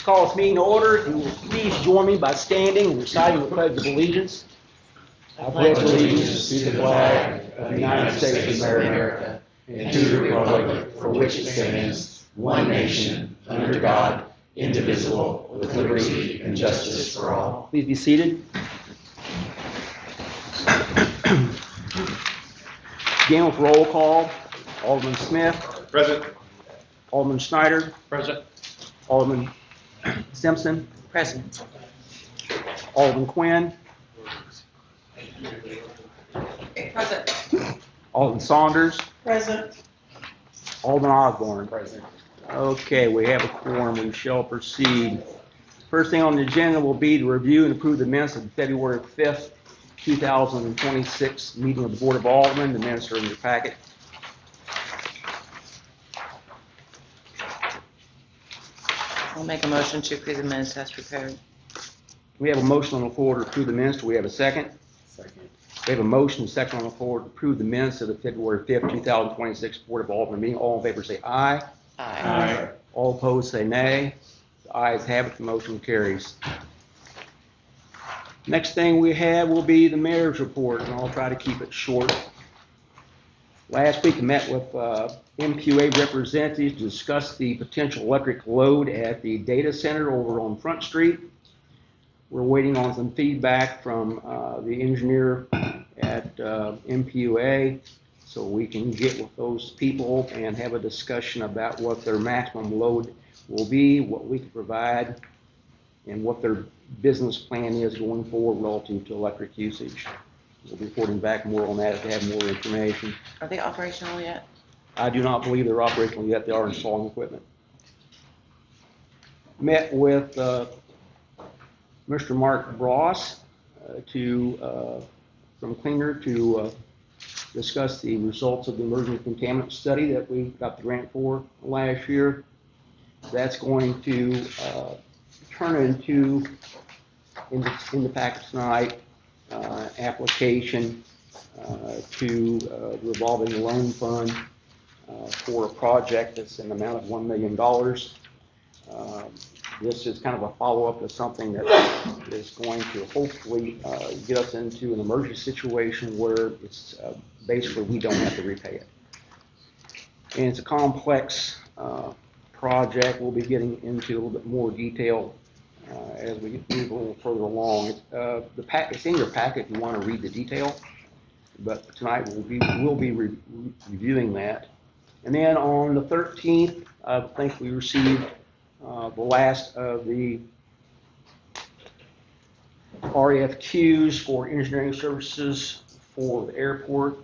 Let's call this meeting to order. If you will please join me by standing and reciting the Pledge of Allegiance. I pledge allegiance to the flag of the United States of America and to the republic for which it stands, one nation, under God, indivisible, with liberty and justice for all. Please be seated. Begin with roll call. Alderman Smith. Present. Alderman Schneider. Present. Alderman Simpson. Present. Alderman Quinn. Present. Alderman Saunders. Present. Alderman Osborne. Present. Okay, we have a quorum. We shall proceed. First thing on the agenda will be to review and approve the minutes of February 5th, 2026 meeting of the Board of Aldermen. The minutes are in your packet. I'll make a motion to approve the minutes as prepared. We have a motion on the floor to approve the minutes. Do we have a second? Second. We have a motion, second on the floor to approve the minutes of the February 5th, 2026 Board of Aldermen meeting. All in favor say aye. Aye. All opposed say nay. The ayes have it. The motion carries. Next thing we have will be the mayor's report, and I'll try to keep it short. Last week I met with MQA representatives to discuss the potential electric load at the data center over on Front Street. We're waiting on some feedback from the engineer at MQA so we can get with those people and have a discussion about what their maximum load will be, what we can provide, and what their business plan is going forward relative to electric usage. We'll be reporting back more on that if they have more information. Are they operational yet? I do not believe they're operational yet. They are installing equipment. Met with Mr. Mark Bross from Cleaner to discuss the results of the emerging contaminant study that we got the grant for last year. That's going to turn into, in the packet tonight, application to revolving loan fund for a project that's in the amount of $1 million. This is kind of a follow-up to something that is going to hopefully get us into an emergency situation where it's basically we don't have to repay it. And it's a complex project. We'll be getting into a little bit more detail as we move a little further along. It's in your packet if you want to read the detail, but tonight we'll be reviewing that. And then on the 13th, I think we received the last of the RFQs for engineering services for the airport.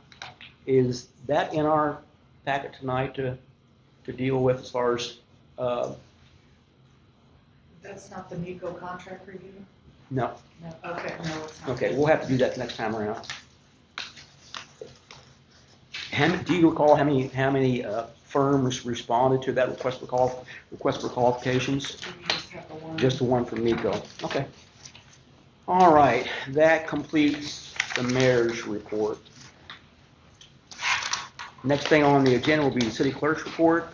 Is that in our packet tonight to deal with as far as That's not the NECO contract review? no. No, okay, no, it's not. Okay, we'll have to do that next time around. Do you recall how many firms responded to that request for qualifications? We just have the one. Just the one from NECO. Okay. All right, that completes the mayor's report. Next thing on the agenda will be the city clerk's report.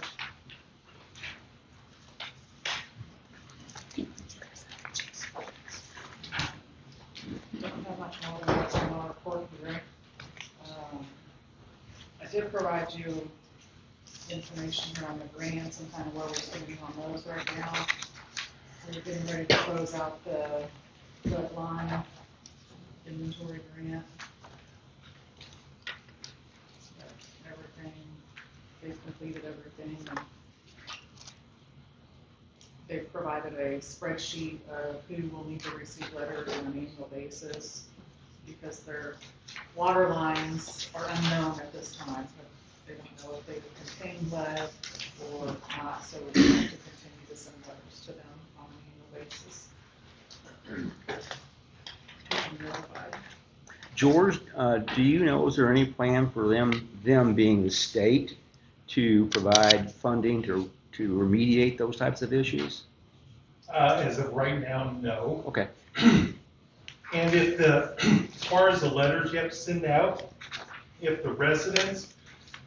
Don't have much more than what's in our report here. I did provide you information here on the grants and kind of where we're standing on those right now. We're getting ready to close out the red line inventory grant. Everything, they've completed everything. And they've provided a spreadsheet of who will need to receive letters on an annual basis because their water lines are unknown at this time. They don't know if they contain lead or not, so we have to continue to send letters to them on an annual basis. Keep them notified. George, do you know, is there any plan for them being the state to provide funding to remediate those types of issues? As of right now, no. Okay. And if as far as the letters you have to send out, if the residents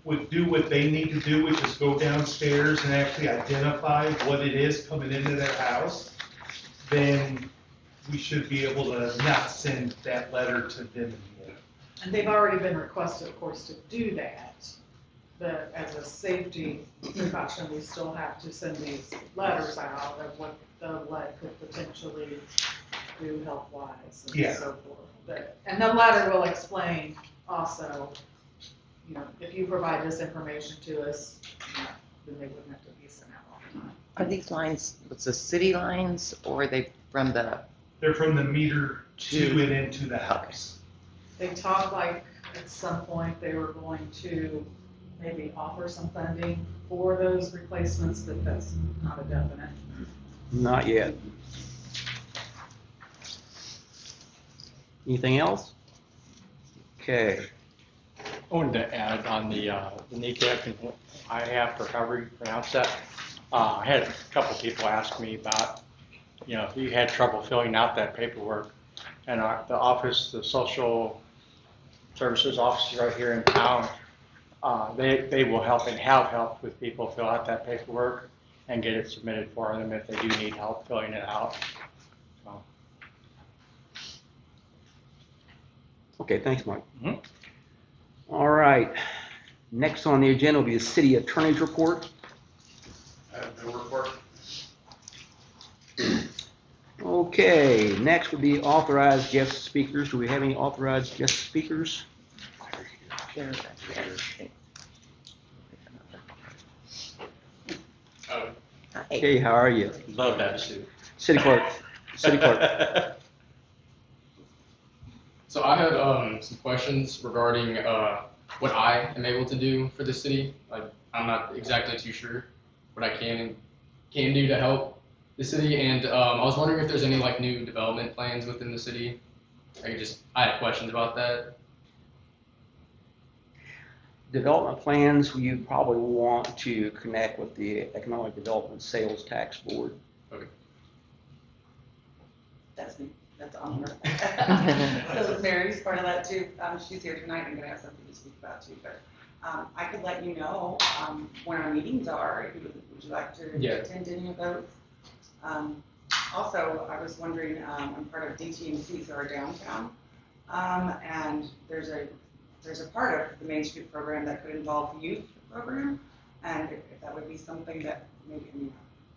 would do what they need to do, which is go downstairs and actually identify what it is coming into their house, then we should be able to not send that letter to them anymore. And they've already been requested, of course, to do that. But as a safety precaution, we still have to send these letters out of what the lead could potentially do health-wise Yeah. and so forth. And the letter will explain also, if you provide this information to us, then they wouldn't have to be sent out all the time. Are these lines, what's the city lines, or are they from the, They're from the meter to and into the house. They talked like at some point they were going to maybe offer some funding for those replacements, but that's not a definite. Not yet. Anything else? Okay. I wanted to add on the kneecap and IHAP recovery, pronounce that. I had a couple people ask me about, if you had trouble filling out that paperwork. And the office, the social services office right here in town, they will help and have helped with people fill out that paperwork and get it submitted for them if they do need help filling it out. So. Okay, thanks, Mike. Mhm. All right. Next on the agenda will be the city attorney's report. No report. Okay, next would be authorized guest speakers. Do we have any authorized guest speakers? there's Oh, Hey, how are you? love that suit. City clerk. City clerk. So I had some questions regarding what I am able to do for the city. Like, I'm not exactly too sure what I can do to help the city, and I was wondering if there's any like new development plans within the city. I had questions about that. Development plans, you probably want to connect with the Economic Development Sales Tax Board. Okay. That's me, that's on her. So Mary's part of that too, she's here tonight, I'm gonna have something to speak about too, but, I could let you know, when our meetings are, if would you like to Yeah. attend any of those? Also, I was wondering, I'm part of DTMC, so our downtown, and there's a part of the Main Street program that could involve the youth program, and if that would be something that maybe,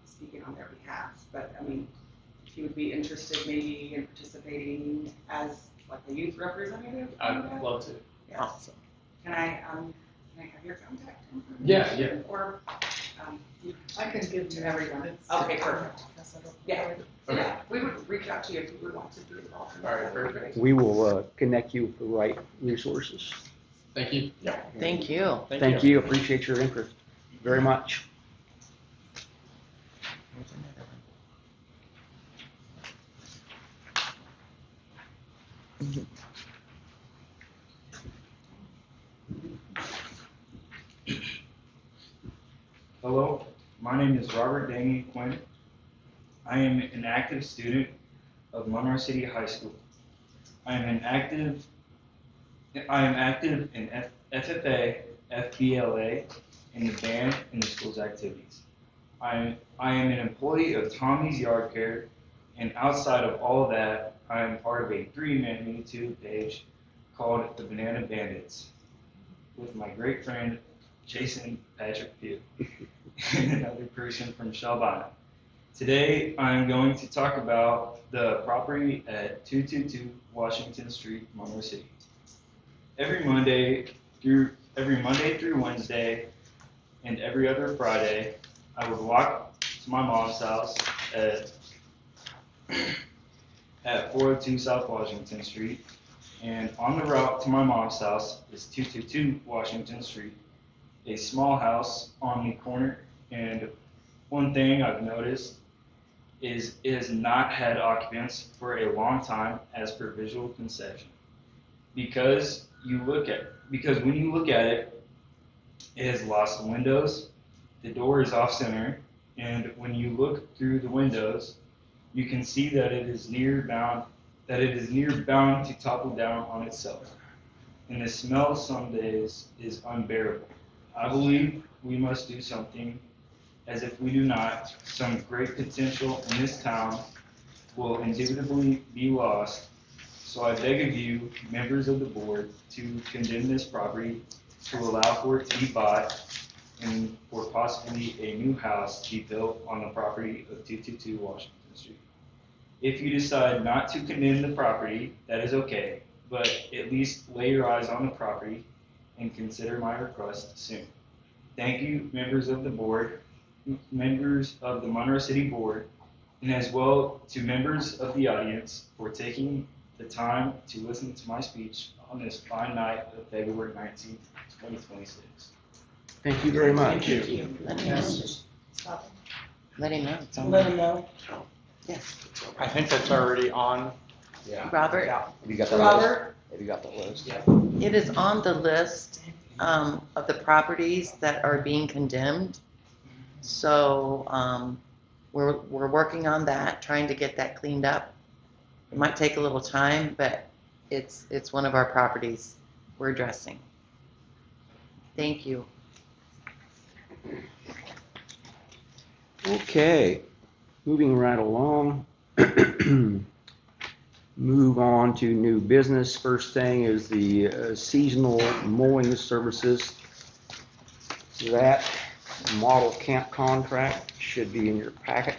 speaking on their behalf, but if you would be interested maybe in participating as like a youth representative? I'd love to. Yes. awesome. Can I have your contact information? Yeah. Or, I can give to everyone. It's- Okay, perfect. Yeah. Okay. Yeah, we would reach out to you if you would want to be involved. in that. All right, That would be perfect. great. We will connect you with the right resources. Thank you. Yeah. Thank you. Thank you. Appreciate your interest very much. Here's another one. Hello, my name is Robert Damien Quinn. I am an active student of Monroe City High School. I am active in FFA, FBLA, and the band and the school's activities. I am an employee of Tommy's Yard Care, and outside of all of that, I am part of a 3-man YouTube page called The Banana Bandits with my great friend Jason Patrick Pugh and another person from Shelbina. Today, I'm going to talk about the property at 222 Washington Street, Monroe City. Every Monday through Wednesday and every other Friday, I would walk to my mom's house at 402 South Washington Street, and on the route to my mom's house is 222 Washington Street, a small house on the corner. And one thing I've noticed is it has not had occupants for a long time as per visual conception. Because when you look at it, it has lost the windows, the door is off center, and when you look through the windows, you can see that it is near bound to topple down on itself. And the smell some days is unbearable. I believe we must do something, as if we do not, some great potential in this town will indubitably be lost. So I beg of you, members of the board, to condemn this property, to allow for it to be bought, and for possibly a new house to be built on the property of 222 Washington Street. If you decide not to condemn the property, that is okay, but at least lay your eyes on the property and consider my request soon. Thank you, members of the board, members of the Monroe City Board, and as well to members of the audience for taking the time to listen to my speech on this fine night of February 19th, 2026. Thank you very much. Let him know. Let him know. It's on Let there. them know. Yes. I think that's already on. Robert, Yeah. Have you got the Robert? list? Have you got the list? it is on the list of the properties that are being condemned. So we're working on that, trying to get that cleaned up. It might take a little time, but it's one of our properties we're addressing. Thank you. Okay, moving right along. Move on to new business. First thing is the seasonal mowing services. That model camp contract should be in your packet.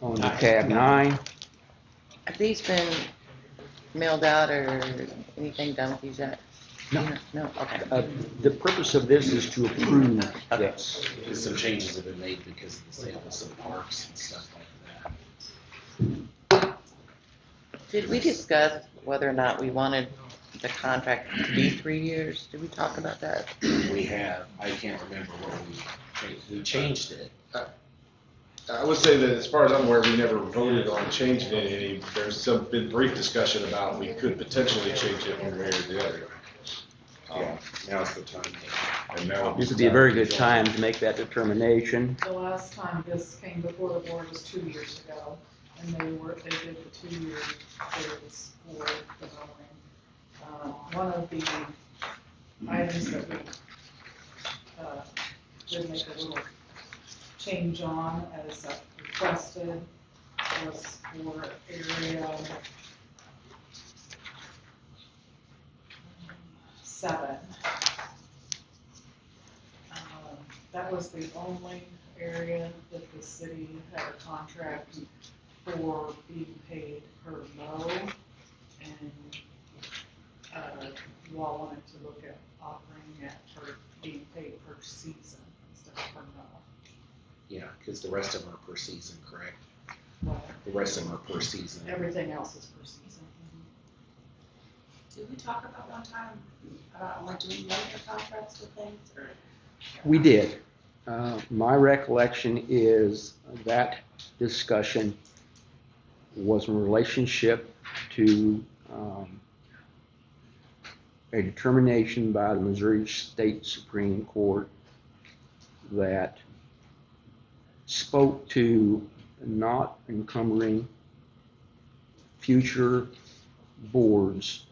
On the tab 9. Have these been mailed out or anything done with these yet? No. No, okay. The purpose of this is to approve this. Because some changes have been made because of the sale of some parks and stuff like that. Did we discuss whether or not we wanted the contract to be 3 years? Did we talk about that? We have, I can't remember what we changed it. I would say that as far as I'm aware, we never voted on changing it any. There's been brief discussion about we could potentially change it one way or the other. Now's the time. And now This would be a very good time to make that determination. The last time this came before the board was 2 years ago, and they did the 2-year phase for the mowing. One of the items that we did make a little change on as requested was for area 7. That was the only area that the city had a contract for being paid per mow, and you all wanted to look at offering it for being paid per season instead of per mow. Yeah, because the rest of them are per season, correct? Well, The rest of them are per season. everything else is per season. Did we talk about one time about only doing one-year contracts with things, or? We did. My recollection is that discussion was in relationship to a determination by the Missouri State Supreme Court that spoke to not encumbering future boards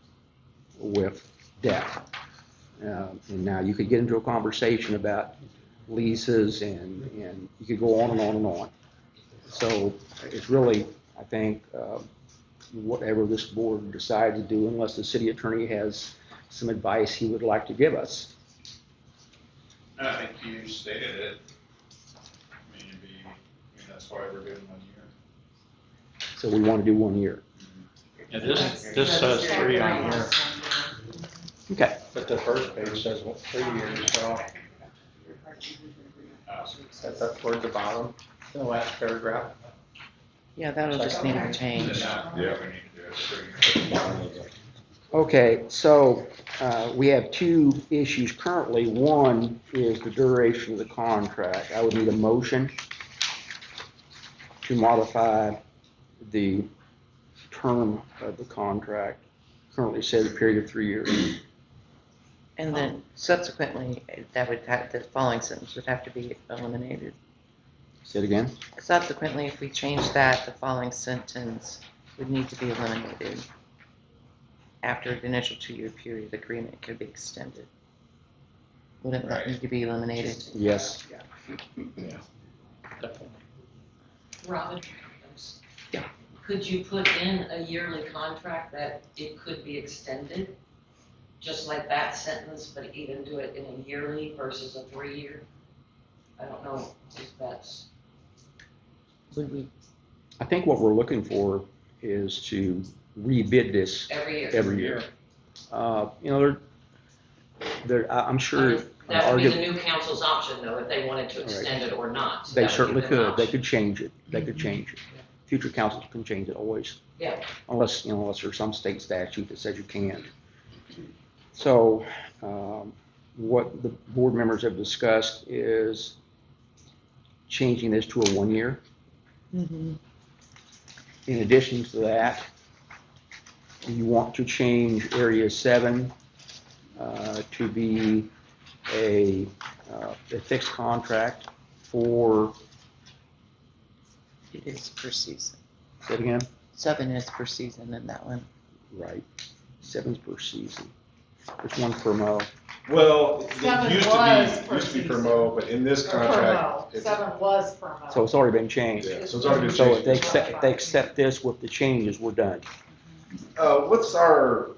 with debt. And now you could get into a conversation about leases and you could go on and on and on. So it's really, I think, whatever this board decides to do, unless the city attorney has some advice he would like to give us. I think you stated it. I mean, that's why we're doing 1 year. So we want to do 1 year. Yeah, this says 3 on here, Okay. but the first page says 3 years, so that's up towards the bottom, the last paragraph. Yeah, that'll just need to change. Yeah, we need to do it. Okay, so we have 2 issues currently. One is the duration of the contract. I would need a motion to modify the term of the contract. Currently says a period of 3 years. And then subsequently, that would have, the following sentence would have to be eliminated. Say it again. Subsequently, if we change that, the following sentence would need to be eliminated. after the initial 2-year period, the agreement could be extended. Wouldn't that Right. need to be eliminated? Yes. Definitely. Robin? Yeah. Could you put in a yearly contract that it could be extended? Just like that sentence, but even do it in a yearly versus a 3-year? I don't know if that's, Would we? I think what we're looking for is to rebid this every year. every year. You know, I'm sure. That would be the arguably- new council's option though, if they wanted to extend it or not. So They that would give certainly them an could. They option. could change it. They could change it. Future councils can change it always. Yeah. Unless there's some state statute that says you can't. So, what the board members have discussed is changing this to a 1-year. Mm-hmm. In addition to that, you want to change Area 7 to be a fixed contract for, It is per season. say it again? 7 is per season in that one. Right, 7's per season. There's one per mow. Well, Seven it used was to per be per season. mow, but in this Or per contract, mow. it's, 7 was per mow. So it's already been changed. yeah, so it's already been So changed. if they accept this with the changes, we're done. What's our,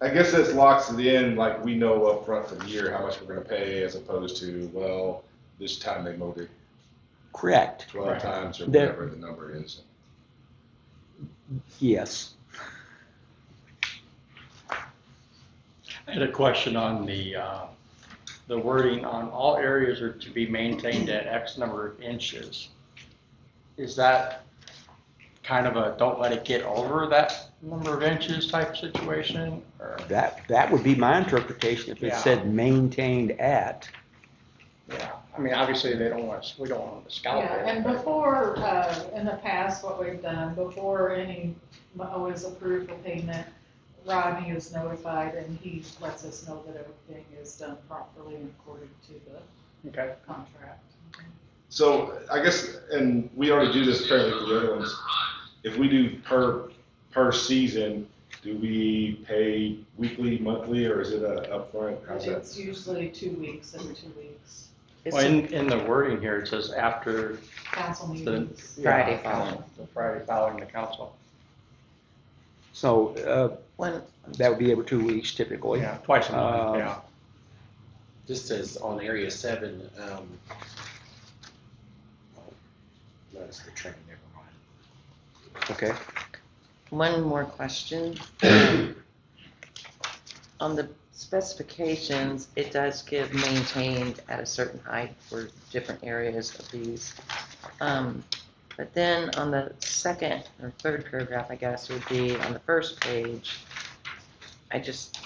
I guess this locks it in, like we know upfront for the year how much we're gonna pay as opposed to, well, this time they mowed it Correct. 12 times or There- whatever the number is. Yes. I had a question on the wording on all areas are to be maintained at X number of inches. Is that kind of a don't let it get over that number of inches type situation? Or, That would be my interpretation if it Yeah. said maintained at. yeah, I mean, obviously we don't want to scalp Yeah, it. and but- before, in the past, what we've done, before any mow is approved for payment, Rodney is notified and he lets us know that everything is done properly and according to the Okay. contract. So I guess, and we already do this apparently for the other ones, if we do per season, do we pay weekly, monthly, or is it a upfront? How's that? It's usually 2 weeks, every 2 weeks, It's Well, in the wording here, it says after council the. meetings. Friday yeah, following. The Friday following the council. So one. that would be every 2 weeks typically. Yeah, twice a month, yeah. Just as on Area 7, that's the train, never mind. Okay. One more question. On the specifications, it does give maintained at a certain height for different areas of these. But then on the second or third paragraph, I guess, would be on the first page,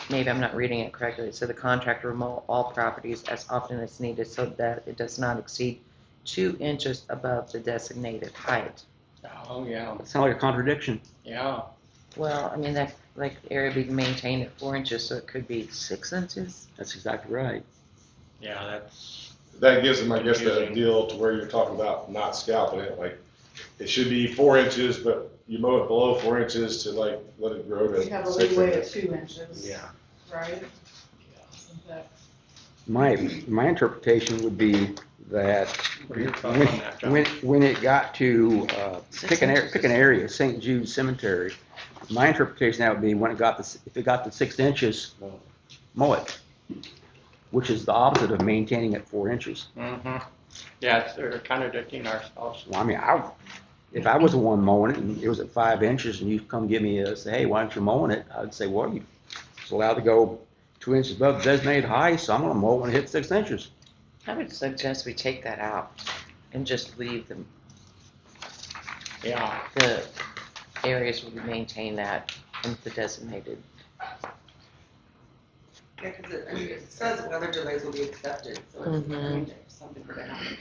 maybe I'm not reading it correctly. It said the contractor will mow all properties as often as needed so that it does not exceed 2 inches above the designated height. Oh, yeah, That sounds like a contradiction. yeah. Well, I mean, that, like, area be maintained at 4 inches, so it could be 6 inches? That's exactly right. Yeah, that's, That gives them, I guess, the Confusing. deal to where you're talking about not scalping it, like, it should be 4 inches, but you mow it below 4 inches to like, let it grow to We have a 6 leeway of inches. 2 inches. Yeah. Right? Isn't that- My interpretation would be that what are your thoughts on that, John? when it got to pick an area, St. Jude Cemetery, my interpretation that would be if it got to 6 inches, mow it, which is the opposite of maintaining at 4 inches. Mm-hmm. Yeah, they're contradicting ourselves. Well, I mean, if I was the one mowing it and it was at 5 inches and you come give me say, hey, why aren't you mowing it? I'd say, well, it's allowed to go 2 inches above the designated height, so I'm gonna mow it when it hits 6 inches. I would suggest we take that out and just leave them. Yeah, The areas will be maintained at and the designated. Yeah, because it says weather delays will be accepted, so it's, I Mhm. mean, if something were to happen.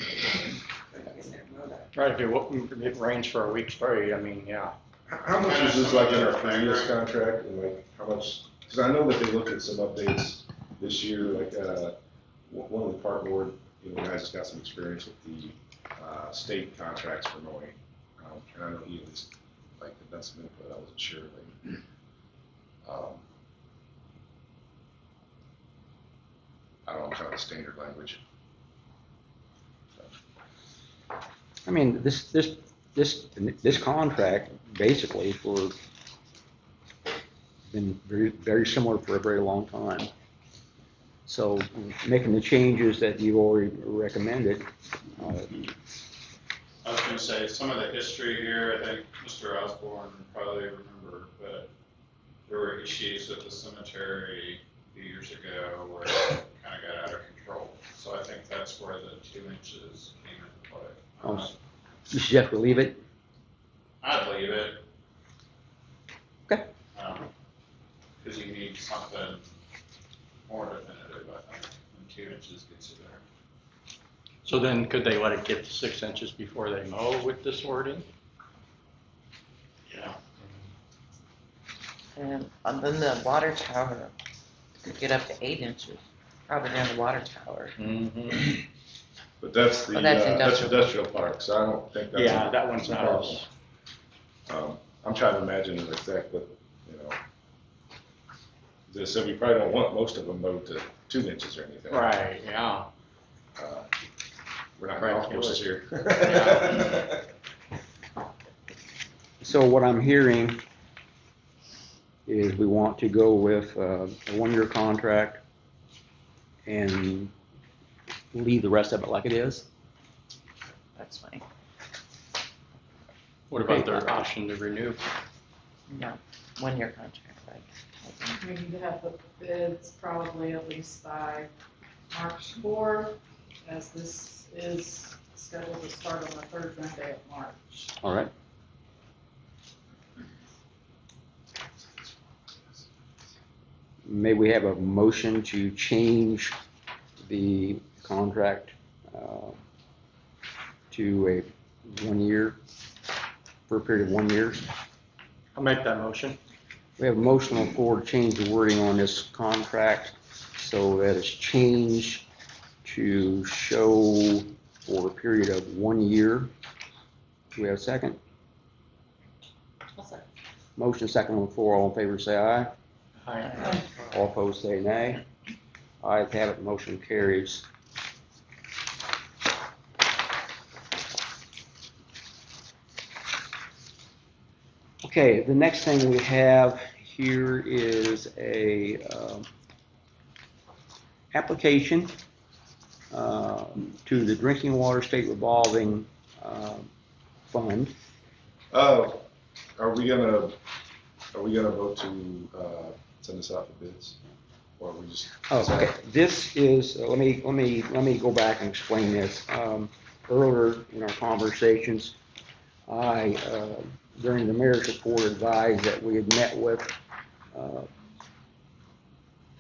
I guess they know that. right, if it rains for a week straight, I mean, yeah. How much is this like in our previous contract, and like, how much, because I know that they looked at some updates this year, like, one of the park board, guys got some experience with the, state contracts for mowing. And I know he was, like, done some input, I wasn't sure, like, I don't know, kind of the standard language. I mean, this contract basically for been very similar for a very long time. So making the changes that you already recommended, I was gonna say, some of the history here, I think Mr. Osborne probably remember, but there were issues at the cemetery a few years ago where it kind of got out of control. So I think that's where the 2 inches came into play. oh, you suggest we leave it? I'd leave it. Okay. Because you need something more definitive, I think, and 2 inches gets you there. So then could they let it get to 6 inches before they mow with this wording? Yeah. And then the water tower could get up to 8 inches, probably down the water tower. Mm-hmm. But that's the, Oh, that's that's industrial. industrial park, so I don't think that's. Yeah, that one's not problem. as, I'm trying to imagine exactly, you know. So we probably don't want most of them mowed to 2 inches or anything. right, yeah. We're not Right. golf courses here. So what I'm hearing is we want to go with a 1-year contract and leave the rest of it like it is. That's fine. What about their option to renew? No, 1-year contract, right? We need to have the bids probably at least by March 4th, as this is scheduled to start on the third Monday of March. All right. May we have a motion to change the contract to a 1 year, for a period of 1 year? I'll make that motion. We have a motion on the floor to change the wording on this contract so that it's changed to show for a period of 1 year. Do we have a second? Motion second on the floor. All in favor say aye. Aye. All opposed say nay. Ayes have it, motion carries. Okay, the next thing we have here is a application to the Drinking Water State Revolving Fund. Oh, are we gonna vote to send this out for bids? Or are we just? Oh, okay. This is, let me go back and explain this. Earlier in our conversations, I, during the mayor's report, advised that we had met with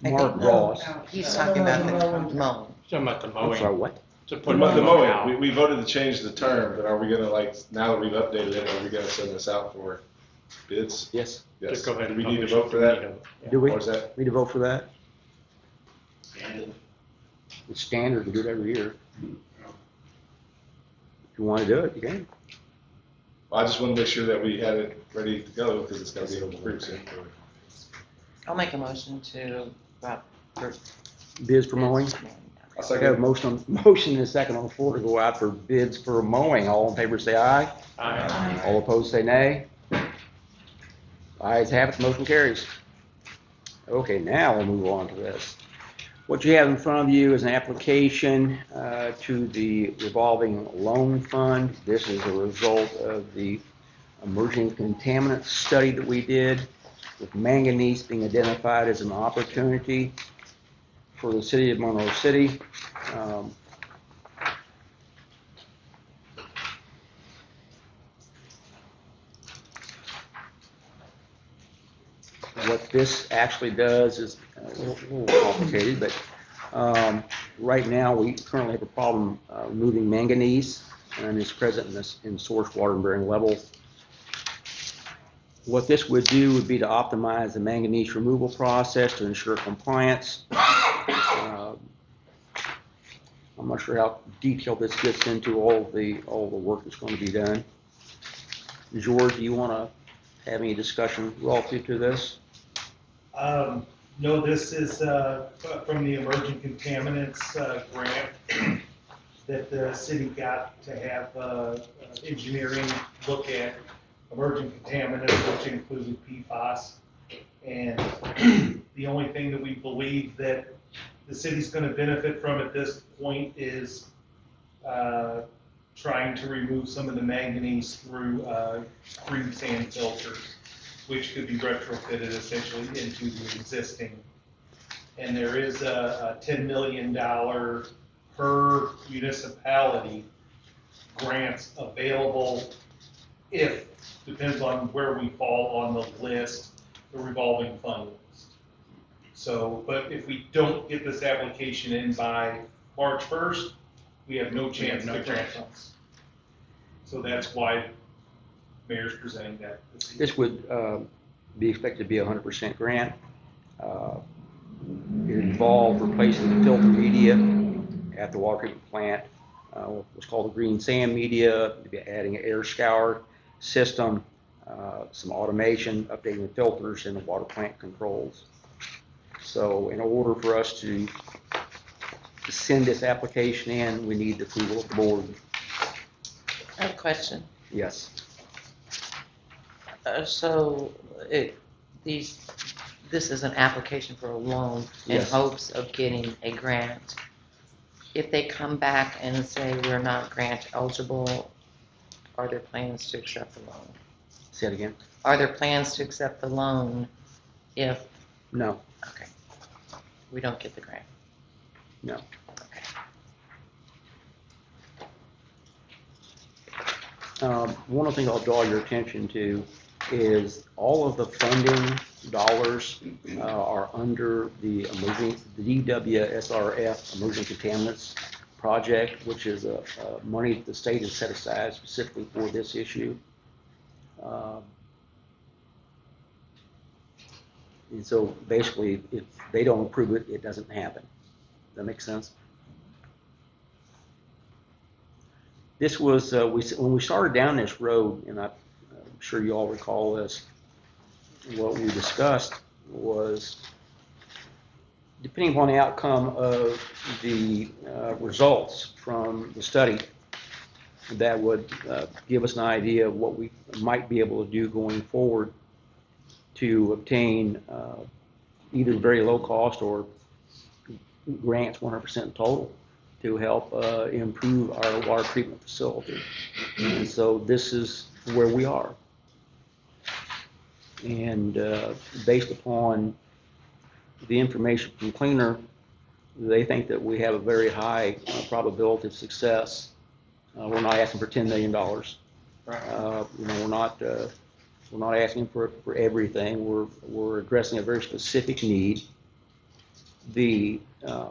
Mark Ross. He's talking about the mowing. Talking about the I'm sorry, mowing. what? To The put mowing, out. we voted to change the term, but are we gonna now that we've updated it, are we gonna send this out for bids? Yes. Yes. Just go ahead Do and we need to publish vote it. for that? Do we? Or is that? Need to vote for that? It's standard, we do it every year. If you want to do it, you can. Well, I just want to make sure that we had it ready to go because it's gonna be approved soon. I'll make a motion to, for Bids for mowing? I'll I got a second. motion and a second on the floor to go out for bids for mowing. All in favor say aye. Aye. All opposed say nay. Ayes have it, motion carries. Okay, now we'll move on to this. What you have in front of you is an application to the revolving loan fund. This is a result of the emerging contaminant study that we did, with manganese being identified as an opportunity for the city of Monroe City. What this actually does is a little complicated, but right now we currently have a problem removing manganese, and it's present in source water in varying levels. What this would do would be to optimize the manganese removal process to ensure compliance. I'm not sure how detailed this gets into all the work that's going to be done. George, do you want to have any discussion relative to this? No, this is from the emerging contaminants grant that the city got to have engineering look at emerging contaminants, which included PFAS. And the only thing that we believe that the city's going to benefit from at this point is trying to remove some of the manganese through green sand filters, which could be retrofitted essentially into the existing. And there is a $10 million per municipality grants available if, depends on where we fall on the list, the revolving fund list. So, but if we don't get this application in by March 1st, we have no chance to grant funds. So that's why Mayor's presenting that. This would be expected to be a 100% grant. It involved replacing the filter media at the water treatment plant. What's called the green sand media, adding an air scour system, some automation, updating the filters and the water plant controls. So in order for us to send this application in, we need the approval of the board. I have a question. Yes. So this is an application for a loan in Yes. hopes of getting a grant. If they come back and say we're not grant eligible, are there plans to accept the loan? Say it again. Are there plans to accept the loan if, No. okay, we don't get the grant? No. Okay. One of the things I'll draw your attention to is all of the funding dollars are under the DWSRF Emerging Contaminants Project, which is a money that the state has set aside specifically for this issue. And so basically, if they don't approve it, it doesn't happen. Does that make sense? This was, when we started down this road, and I'm sure you all recall this, what we discussed was, depending upon the outcome of the results from the study, that would give us an idea of what we might be able to do going forward to obtain either very low cost or grants 100% total to help improve our water treatment facility. And so this is where we are. And based upon the information from Cleaner, they think that we have a very high probability of success. We're not asking for $10 million. We're not asking for everything. We're addressing a very specific need. The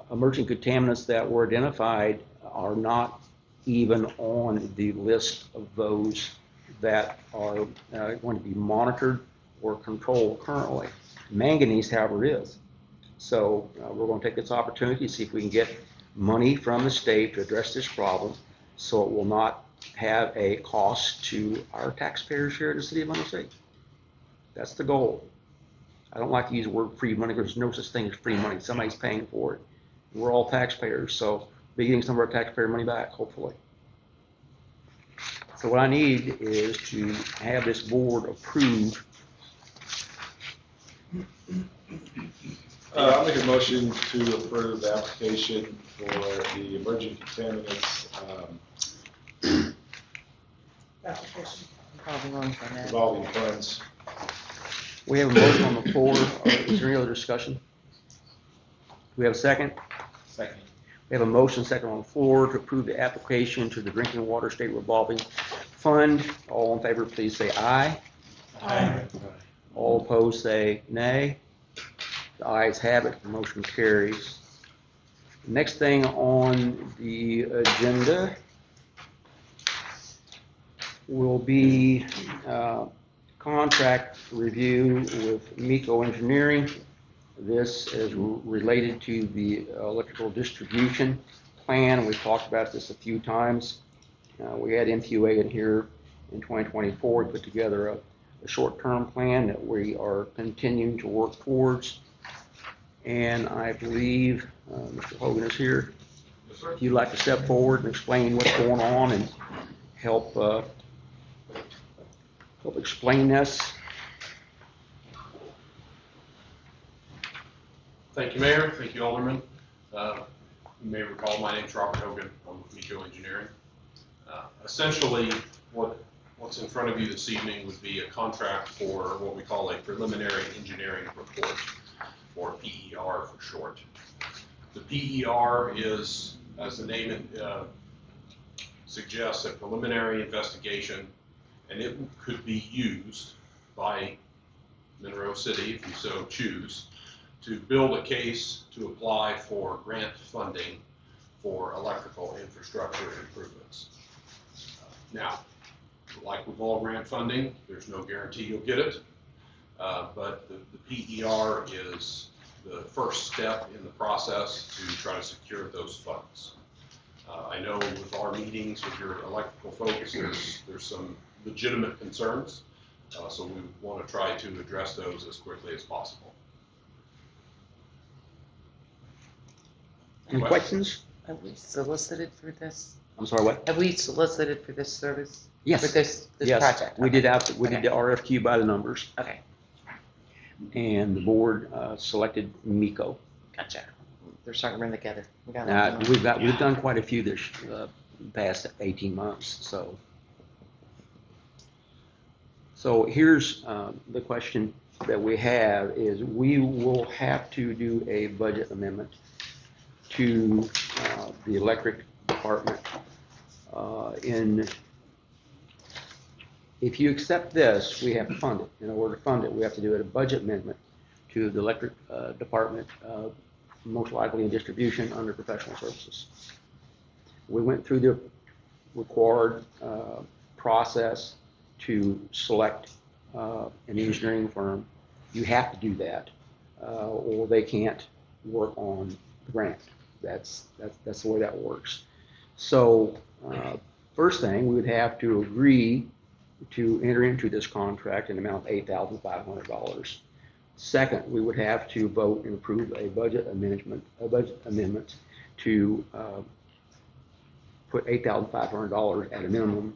emerging contaminants that were identified are not even on the list of those that are going to be monitored or controlled currently. Manganese, however, is. So we're going to take this opportunity to see if we can get money from the state to address this problem so it will not have a cost to our taxpayers here in the city of Monroe. That's the goal. I don't like to use the word free money because there's no such thing as free money. Somebody's paying for it. We're all taxpayers, so we'll be getting some of our taxpayer money back, hopefully. So what I need is to have this board approve. I'll make a motion to approve the application for the emerging contaminants revolving funds. We have a motion on the floor. Is there any other discussion? Do we have a second? Second. We have a motion second on the floor to approve the application to the Drinking Water State Revolving Fund. All in favor, please say aye. Aye. All opposed, say nay. The ayes have it. The motion carries. Next thing on the agenda will be contract review with MECO Engineering. This is related to the electrical distribution plan. We've talked about this a few times. We had MPUA in here in 2024. We put together a short-term plan that we are continuing to work towards. And I believe Mr. Hogan is here. Yes, sir. If you'd like to step forward and explain what's going on and help explain this. Thank you, Mayor. Thank you, Alderman. You may recall my name's Robert Hogan. I'm with Meco Engineering. Essentially, what's in front of you this evening would be a contract for what we call a preliminary engineering report, or PER for short. The PER is, as the name suggests, a preliminary investigation, and it could be used by Monroe City, if you so choose, to build a case to apply for grant funding for electrical infrastructure improvements. Now, like with all grant funding, there's no guarantee you'll get it, but the PER is the first step in the process to try to secure those funds. I know with our meetings with your electrical folks, there's some legitimate concerns, so we want to try to address those as quickly as possible. Any questions? Have we solicited for this? I'm sorry, what? Have we solicited for this service? Yes. For this Yes. project? We Okay. did we did the RFQ by the numbers, Okay, and the board selected MECO. gotcha. They're starting to run together. We got Now, a lot we've done quite a few this past 18 months, so here's the question that we have is we will have to do a budget amendment to the electric department. If you accept this, we have to fund it. In order to fund it, we have to do a budget amendment to the electric department, most likely in distribution under professional services. We went through the required process to select an engineering firm. You have to do that, or they can't work on the grant. That's the way that works. So first thing, we would have to agree to enter into this contract in the amount of $8,500. Second, we would have to vote and approve a budget amendment to put $8,500 at a minimum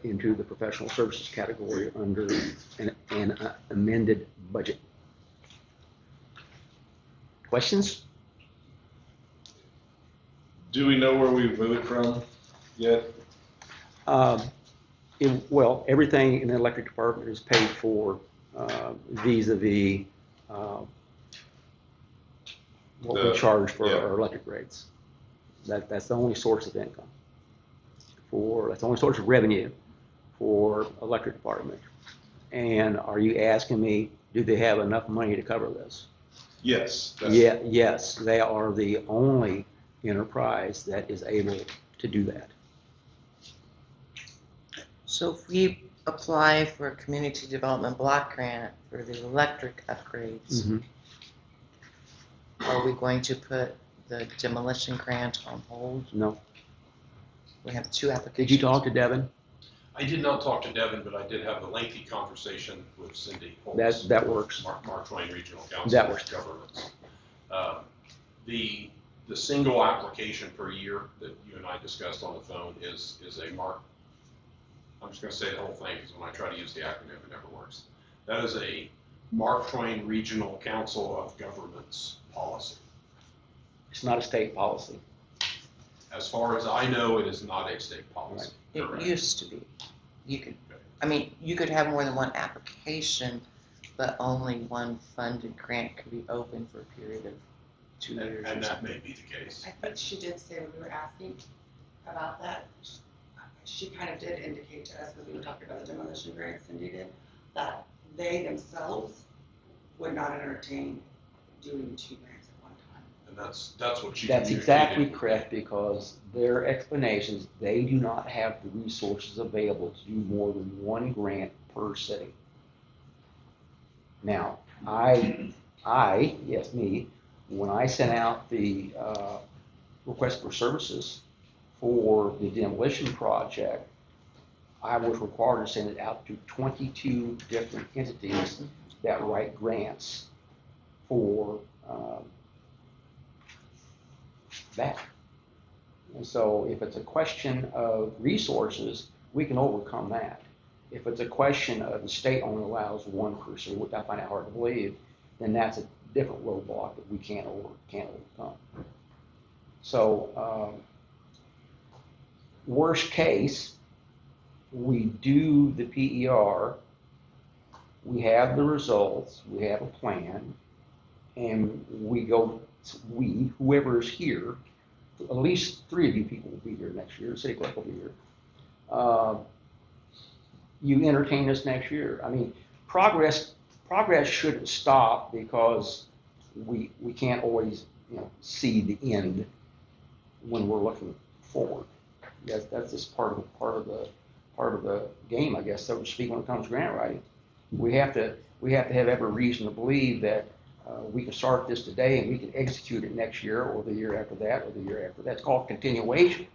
into the professional services category under an amended budget. Questions? Do we know where we voted from yet? Well, everything in the electric department is paid for vis-a-vis what we charge for our electric rates. That's the only source of income. That's the only source of revenue for electric department. And are you asking me, do they have enough money to cover this? Yes. Yeah, yes, they are the only enterprise that is able to do that. So if we apply for a community development block grant for the electric upgrades, Mm-hmm. are we going to put the demolition grant on hold? No. We have two applications. Did you talk to Devin? I did not talk to Devin, but I did have a lengthy conversation with Cindy Holtz. That works. Mark Twain Regional Council That works. of Governments. The single application per year that you and I discussed on the phone is a Mark. I'm just going to say the whole thing because when I try to use the acronym, it never works. That is a Mark Twain Regional Council of Governments policy. It's not a state policy. As far as I know, it is not a state policy. It Correct. used to be. You could have more than one application, but only one funded grant could be open for a period of 2 years. And or that something. may be the case. I think she did say when we were asking about that, she kind of did indicate to us, because we were talking about the demolition grant Cindy did, that they themselves would not entertain doing 2 grants at one time. And that's what you That's exactly communicated. correct because their explanations, they do not have the resources available to do more than one grant per city. Now, me, when I sent out the request for services for the demolition project, I was required to send it out to 22 different entities that write grants for that. And so if it's a question of resources, we can overcome that. If it's a question of the state only allows one person, which I find it hard to believe, then that's a different roadblock that we can't overcome. So worst case, we do the PER, we have the results, we have a plan, and whoever is here, at least 3 of you people will be here next year, the city clerk will be here. You entertain us next year. I mean, progress shouldn't stop because we can't always, see the end when we're looking forward. That's just part of the game, I guess, so to speak, when it comes to grant writing. We have to have every reason to believe that we can start this today and we can execute it next year or the year after that or the year after that. It's called continuation.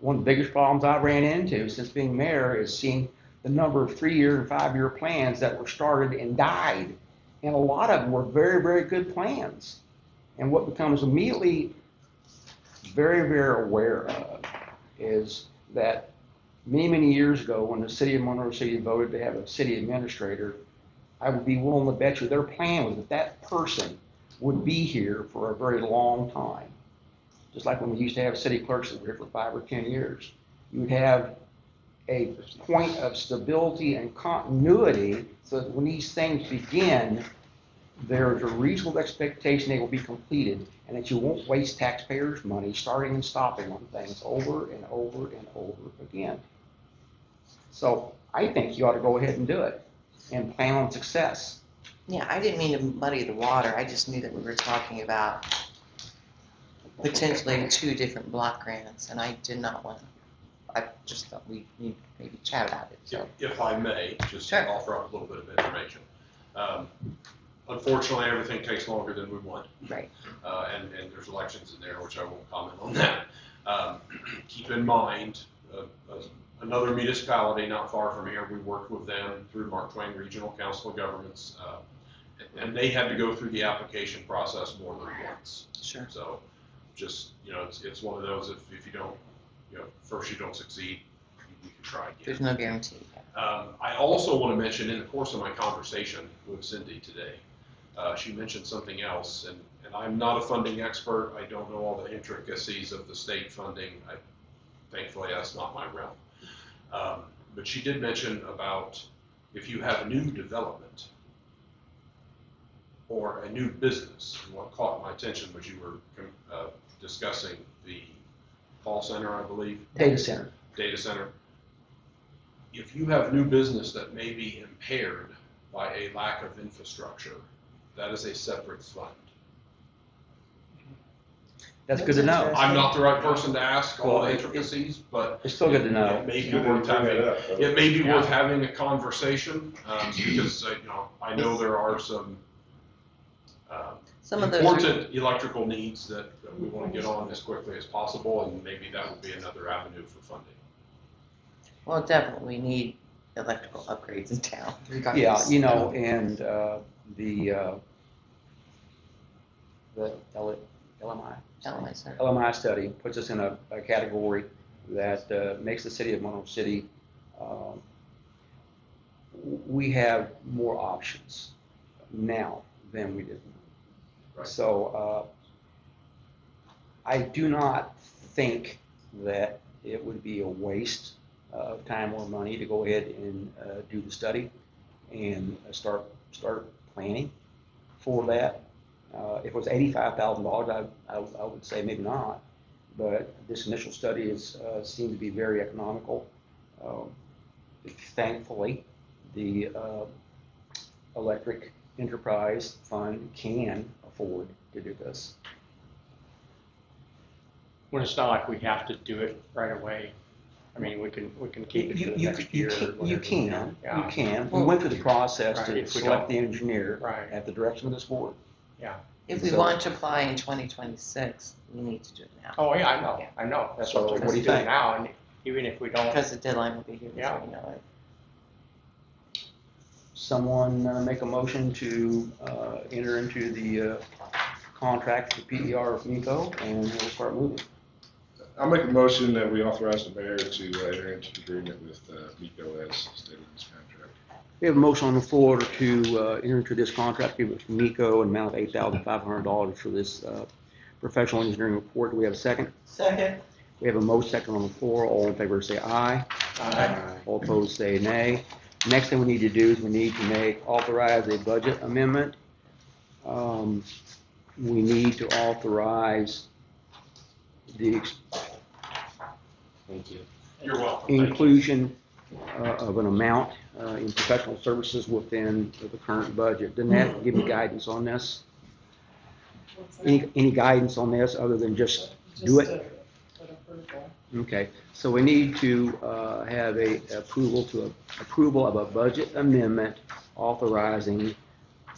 One of the biggest problems I ran into since being mayor is seeing the number of 3-year and 5-year plans that were started and died. And a lot of them were very, very good plans. And what becomes immediately very, very aware of is that many, many years ago when the city of Monroe City voted to have a city administrator, I would be willing to bet you their plan was that that person would be here for a very long time. Just like when we used to have city clerks that were here for 5 or 10 years. You would have a point of stability and continuity so that when these things begin, there's a reasonable expectation they will be completed and that you won't waste taxpayers' money starting and stopping on things over and over and over again. So I think you ought to go ahead and do it and plan on success. Yeah, I didn't mean to muddy the water. I just knew that we were talking about potentially 2 different block grants, and I did not want to. I just thought we need to maybe chat about it. So. If I may, just Sure. offer up a little bit of information. Unfortunately, everything takes longer than we want. Right. And there's elections in there, which I won't comment on that. Keep in mind, another municipality not far from here, we worked with them through Mark Twain Regional Council of Governments, and they had to go through the application process more than once. Sure. So just, it's one of those, if you don't, first you don't succeed, you can try again. There's no guarantee. I also want to mention in the course of my conversation with Cindy today, she mentioned something else, and I'm not a funding expert. I don't know all the intricacies of the state funding. Thankfully, that's not my realm. But she did mention about if you have a new development or a new business. And what caught my attention was you were discussing the call center, I believe. Data center. Data center. If you have new business that may be impaired by a lack of infrastructure, that is a separate fund. That's good to know. I'm not the right person to ask all the intricacies, but it's still good to know. It may be worth having. It may be worth having a conversation because I know there are some important electrical needs that we want to get on as quickly as possible, and maybe that would be another avenue for funding. Well, definitely we need electrical upgrades in town. Regardless. Yeah, and the LMI study puts us in a category that makes the city of Monroe City, we have more options now than we did. Right. So I do not think that it would be a waste of time or money to go ahead and do the study and start planning for that. If it was $85,000, I would say maybe not, but this initial study is seemed to be very economical. Thankfully, the Electric Enterprise Fund can afford to do this. When it's not like we have to do it right away. I mean, we can keep it for the next year. You can. We went through the process to select the engineer at the direction of this board. Yeah. If we want to apply in 2026, we need to do it now. Oh yeah, I know. That's what we're going to do now. And even if we don't. Because the deadline will be here Yeah. before you know it. Someone make a motion to enter into the contract with PER with Nico, and we'll start moving. I'll make a motion that we authorize the mayor to enter into an agreement with Miko as stated in this contract. We have a motion on the floor to enter into this contract with Nico, an amount of $8,500 for this professional engineering report. Do we have a second? Second. We have a motion second on the floor. All in favor say aye. Aye. All opposed say nay. Next thing we need to do is we need to authorize a budget amendment. We need to authorize the Thank you. You're welcome. Thank you. inclusion of an amount in professional services within the current budget. Didn't that give you guidance on this? What's that? Any guidance on this other than just do it? An approval. Okay, so we need to have approval of a budget amendment authorizing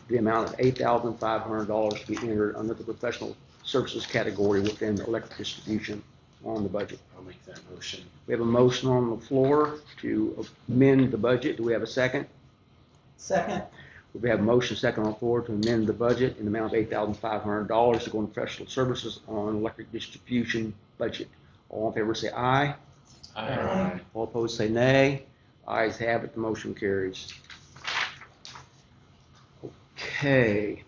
the amount of $8,500 to be entered under the professional services category within electric distribution on the budget. I'll make that motion. We have a motion on the floor to amend the budget. Do we have a second? Second. We have a motion second on the floor to amend the budget in the amount of $8,500 to go in professional services on electric distribution budget. All in favor say aye. Aye. All opposed say nay. Ayes have it, the motion carries. Okay,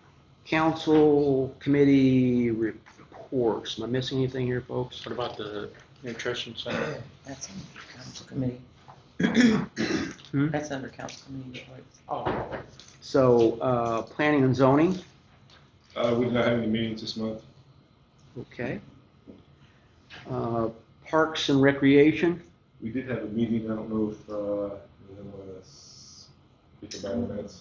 council committee reports. Am I missing anything here, folks? What about the nutrition center? That's under council committee. That's under council committee reports. Oh, So, planning and zoning, We did not have any meetings this month. okay. Parks and recreation, We did have a meeting, I don't know if, anyone want to speak about that.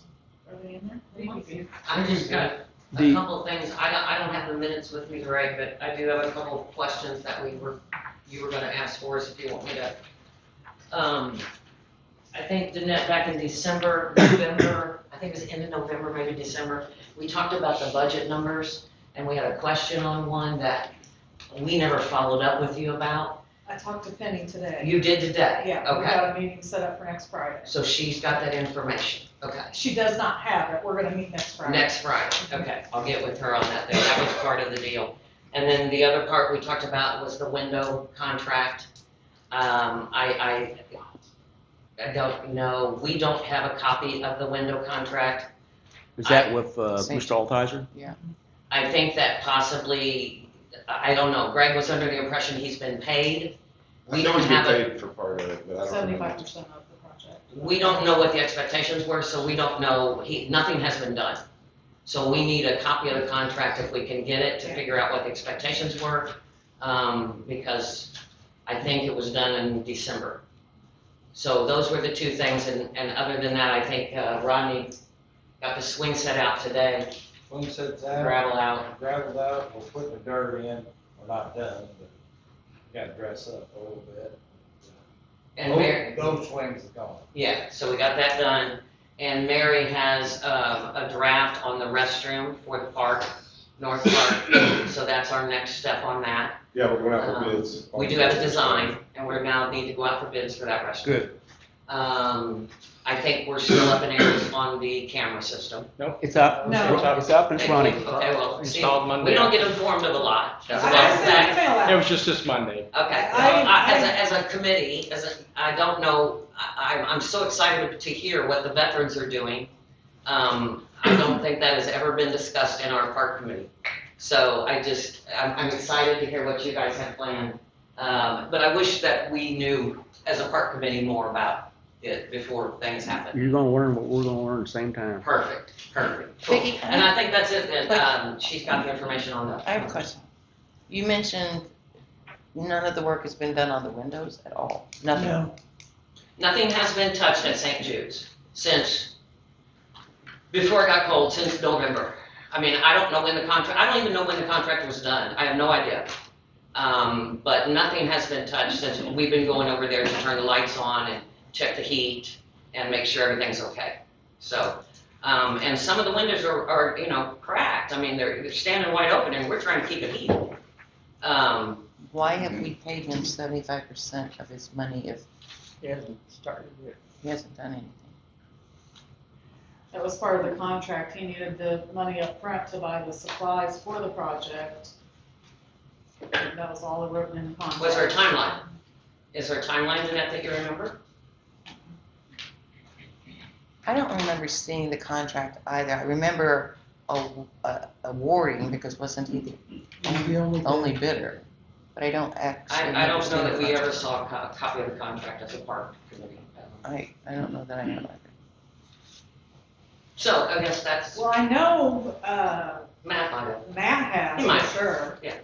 Are they in there? I just got a The- couple things, I don't have the minutes with me, Greg, but I do have a couple of questions that you were gonna ask for us if you want me to. I think, Danette, back in December, November, I think it was end of November, maybe December, we talked about the budget numbers, and we had a question on one that we never followed up with you about. I talked to Penny today. You did today? Yeah, we Okay, got a meeting set up for next Friday. so she's got that information, okay. She does not have it. We're gonna meet next Friday. Next Friday, okay, I'll get with her on that then, that was part of the deal. And then the other part we talked about was the window contract. I don't know, we don't have a copy of the window contract. is that with Same. Mr. Altizer? I think that possibly, I don't know, Greg was under the impression he's been paid. I We know don't he's been have a, paid for part of it, but I don't 75% know. of the project. we don't know what the expectations were, so we don't know, nothing has been done. So we need a copy of the contract if we can get it to figure out what the expectations were, because I think it was done in December. So those were the two things, and other than that, I think Rodney got the swing set out today, Swing sets out, gravel out. graveled out, we're putting the dirt in, we're not done, but gotta dress up a little bit. And Mary, Those swings are gone. yeah, so we got that done. And Mary has a draft on the restroom for the park, North Park, so that's our next step on that. Yeah, we're going out for bids. We do have a design, and we're now need to go out for bids for that restroom. Good. I think we're still up in areas on the camera system. It's up. No. It's up and it's running. Okay, well, see, Installed Monday. we don't get informed of a lot. Yeah. As I a matter of sent an fact, email out. It was just this Monday. okay, I- well, as a committee, I don't know, I'm so excited to hear what the veterans are doing. I don't think that has ever been discussed in our park committee. So I'm excited to hear what you guys have planned. But I wish that we knew as a park committee more about it before things happen. You're gonna learn what we're gonna learn at the same time. Perfect, cool. Vicki, And I think that's it, then, she's got the information on that. I have a question. You mentioned none of the work has been done on the windows at all? Nothing? Nothing has been touched at St. Jude's since, before it got cold, since November. I mean, I don't even know when the contract was done. I have no idea. But nothing has been touched since we've been going over there to turn the lights on and check the heat and make sure everything's okay. So, and some of the windows are cracked. I mean, they're standing wide open and we're trying to keep it heated. What Why have we paid him 75% of his money if He hasn't started yet. he hasn't done anything? That was part of the contract. He needed the money up front to buy the supplies for the project. And that was all written in the contract. Was there a timeline? Is there a timeline in that you remember? I don't remember seeing the contract either. I remember awarding, because wasn't he the only bidder? But I don't actually. I don't know understand that the we ever contract. saw a copy of the contract as a park committee. I don't know that I have either. So I guess that's, Well, I know, Matt might have. Matt has, He might. for sure. Yeah.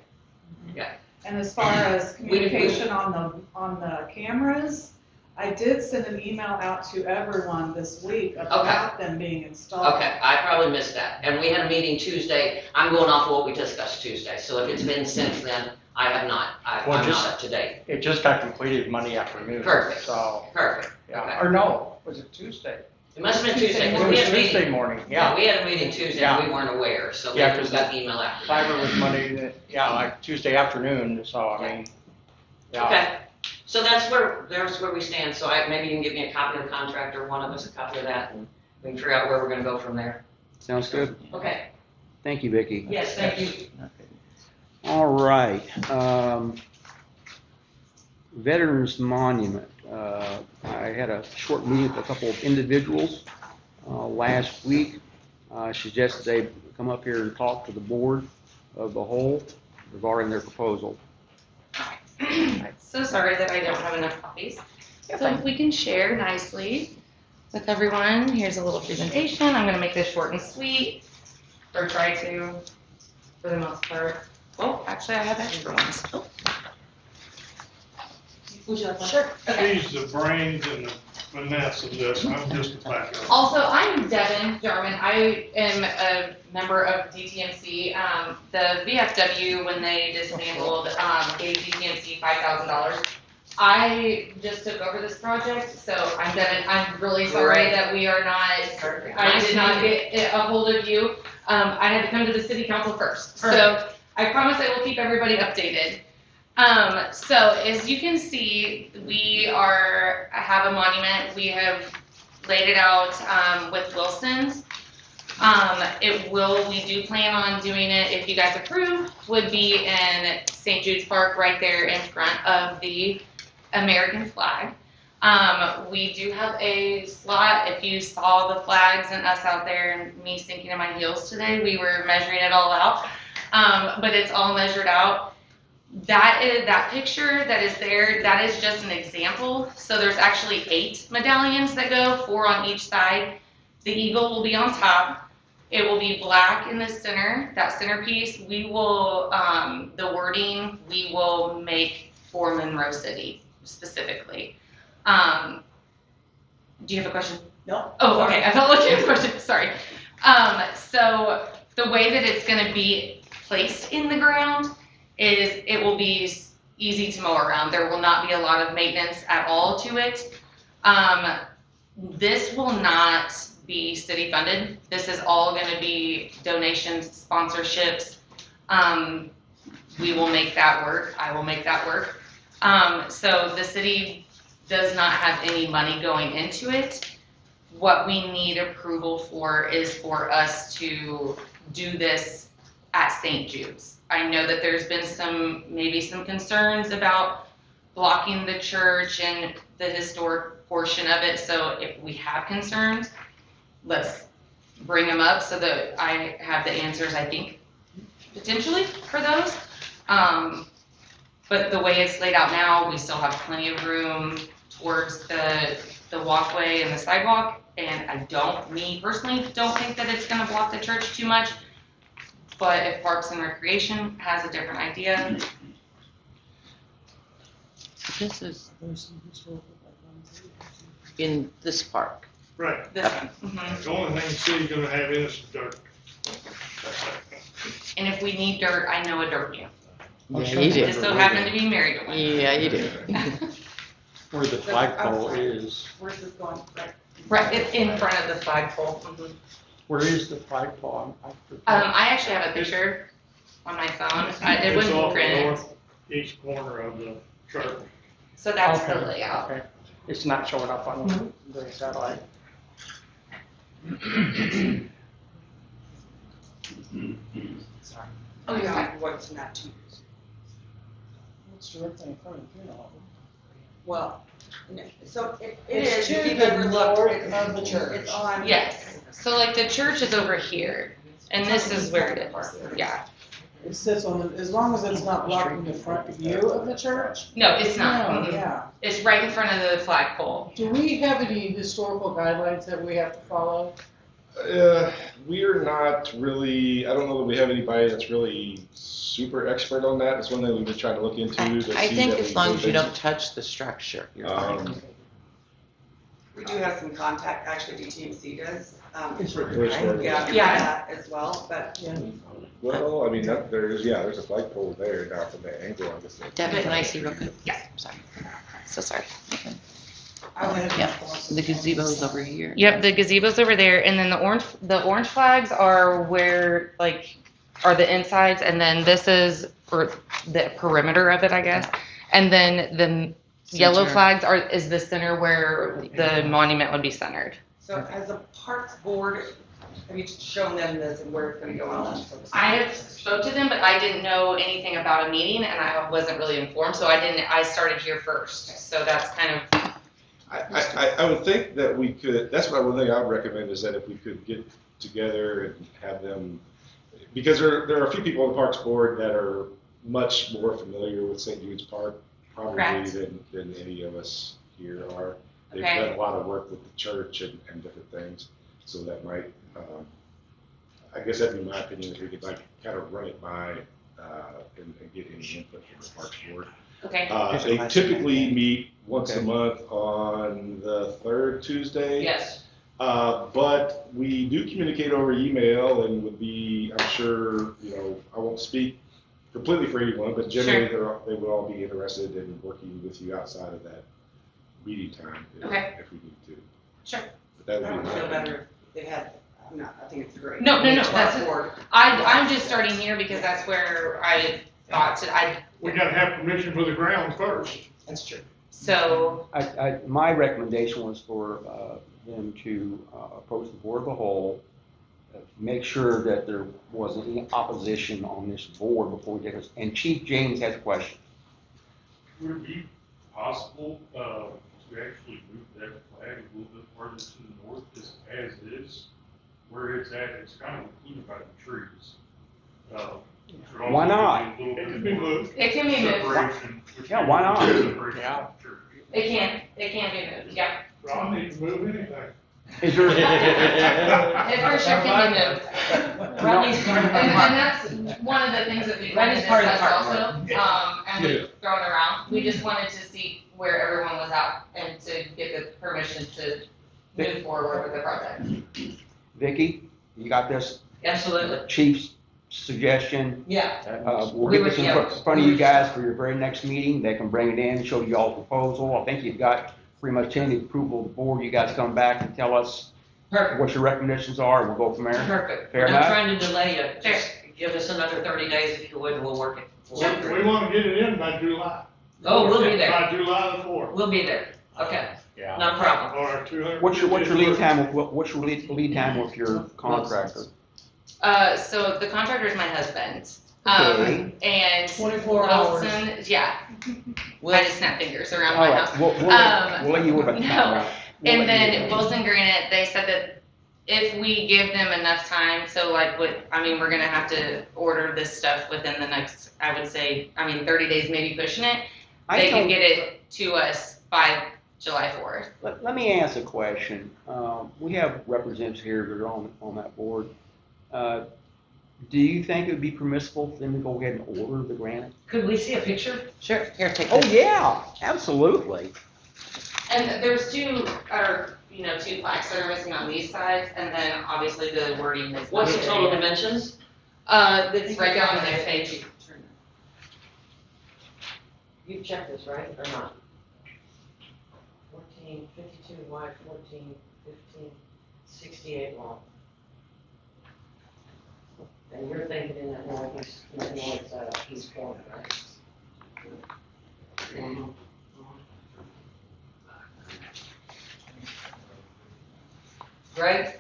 Yeah. And as far as communication on the cameras, I did send an email out to everyone this week about them being installed. Okay, I probably missed that. And we had a meeting Tuesday. I'm going off of what we discussed Tuesday. So if it's been since then, I have not. I'm Well, not just- up to date. It just got completed Monday afternoon. Perfect. So, Perfect. yeah, Okay. or no, was it Tuesday? It must have been Tuesday, It because we was had a Tuesday meeting. morning, Yeah, yeah. we had a meeting Tuesday Yeah. and we weren't aware, so we Yeah, 'cause got the email after. Fiber was Monday, yeah, like Tuesday afternoon, so I mean, yeah. Okay, so that's where we stand. So maybe you can give me a copy of the contract, or one of us a copy of that, and we can figure out where we're gonna go from there. Sounds good. Okay, Thank you, Vicki. yes, thank you. All right. Veterans Monument. I had a short meeting with a couple of individuals last week. Suggested they come up here and talk to the board of the whole regarding their proposal. So sorry that I don't have enough copies. So if we can share nicely with everyone, here's a little presentation. I'm gonna make this short and sweet, or try to, for the most part. Oh, actually, I have extra ones. Oh. Would you like one? Sure. Okay. She's the brains and the finesse of this, I'm just a backup. Also, I'm Devin Jarman. I am a member of DTMC. The VFW, when they dismantled, gave DTMC $5,000. I just took over this project, so I'm Devin. I'm really sorry that we are not, I did not get a hold of you. I had to come to the city council first. So I promise I will keep everybody updated. So as you can see, we have a monument. We have laid it out with Wilson's. We do plan on doing it, if you guys approve, would be in St. Jude's Park, right there in front of the American flag. We do have a slot. If you saw the flags and us out there and me sinking in my heels today, we were measuring it all out. But it's all measured out. That picture that is there, that is just an example. So there's actually 8 medallions that go, 4 on each side. The eagle will be on top. It will be black in the center, that centerpiece. We will, the wording, we will make for Monroe City specifically. Do you have a question? No. Oh, okay, I thought like you had a question, sorry. So the way that it's gonna be placed in the ground is it will be easy to mow around. There will not be a lot of maintenance at all to it. This will not be city funded. This is all gonna be donations, sponsorships. We will make that work. I will make that work. So the city does not have any money going into it. What we need approval for is for us to do this at St. Jude's. I know that there's been maybe some concerns about blocking the church and the historic portion of it. So if we have concerns, let's bring them up so that I have the answers, I think, potentially for those. But the way it's laid out now, we still have plenty of room towards the walkway and the sidewalk. And me personally, don't think that it's gonna block the church too much. But if Parks and Recreation has a different idea. This is in this park. Right. This one. Mhm. The only thing the city's gonna have in is dirt. And if we need dirt, I know a dirt man. Yeah, you do. Just so happen to be married to one. Yeah, you do. Where the flagpole is. Where's this going? Right. Right, in front of the flagpole. Mhm. Where is the flagpole? I actually have a picture on my phone. It It's wouldn't off print. north. each corner of the church. So that's the Okay, layout. okay. It's not showing up on the satellite. Oh, you're fine. What's not to use. What's the thing in front of the funeral? Well, no, so it It's is, to if you've the ever looked, north of the church. it's on. Yes. So like the church is over here, and this is where it is. Yeah. It sits on, as long as it's not blocking the front view of the church? No, it's not. No, Mhm. yeah. It's right in front of the flagpole. Do we have any historical guidelines that we have to follow? We're not really, I don't know that we have anybody that's really super expert on that. It's one thing we've been trying to look into to see I think that as we long do as you things. don't touch the structure, you're fine. We do have some contact, actually DTMC does. It's very short. Yeah, Yeah. that as well, but Well, I mean, there's a flagpole there now from that angle, I guess. Debbie, can I see real quick? Yeah, sorry. So sorry. I would Yeah, the gazebo's over here. Yep, the gazebo's over there, and then the orange flags are where are the insides, and then this is for the perimeter of it, I guess. And then the yellow Center. flags is the center where the monument would be centered. So as a parks board, have you shown them this and where it's gonna go on that? I have spoke to them, but I didn't know anything about a meeting, and I wasn't really informed, so I started here first. So that's kind of. I would think that we could, that's what one thing I would recommend is that if we could get together and have them, because there are a few people on the Parks Board that are much more familiar with St. Jude's Park probably Correct. than any of us here are. They've Okay. done a lot of work with the church and different things, so that might, I guess that'd be my opinion, if we could kind of run it by and get any input from the Parks Board. Okay. They typically meet once a Okay. month on the third Tuesday. Yes. But we do communicate over email and would be, I'm sure, I won't speak completely for anyone, but generally they would all be interested in working with you outside of that meeting time if we need to. Sure. But that I would would be feel my better if they had, I think it's great. No, Park that's board. I'm just starting here because that's where I thought We gotta have permission for the ground first. That's true. So My recommendation was for them to approach the board of the whole, make sure that there wasn't any opposition on this board before we did this. And Chief James has a question. Would it be possible, to actually move that flag a little bit further to the north, just as is? Where it's at, it's kind of included by the trees. Should also Why not? be a little bit more It can be moved. separation Yeah, why not? separation from Yeah. the church. It can be moved. Yeah. I don't need to move anything. Is there? It for sure can be moved. Rodney's part of our And park. that's one of the things that we Rodney's part of the park also, and we've thrown around. We just wanted to see where everyone was at and to get the permission to move forward with the project. Vicki, you got this Absolutely. chief's suggestion? Yeah. We'll We get were- this in yeah. front of you guys for your very next meeting. They can bring it in, show you all the proposal. I think you've got pretty much any approval of the board. You guys come back and tell us Perfect. what your recommendations are, and we'll go from there. Perfect. Fair We're not enough? trying to delay you. Just give us another 30 days if you would, and we'll work it. We wanna get it in by July. Oh, we'll be there. By July the 4th. We'll be there. Okay. Yeah. No problem. Or 200. What's your lead time? What's your lead time with your contractor? So the contractor is my husband. Okay. And 24 hours. Wilson, yeah. I just snap fingers around All my right, house. we'll let you worry about the no. timeline. We'll And let you then do that. Wilson Granite, they said that if we give them enough time, so like we're gonna have to order this stuff within the next, I would say, 30 days, maybe pushing it. They can get it to us by July 4th. Let me ask a question. We have representatives here that are on that board. Do you think it would be permissible for them to go ahead and order the granite? Could we see a picture? Sure, here, take Oh, this. yeah, absolutely. And there's two flags that are missing on these sides, and then obviously the wording is. What's the total dimensions? It's right down on their page. You've checked this, right, or not? 14, 52 wide, 14, 15, 68 long. And you're thinking in that northeast corner, right? Greg?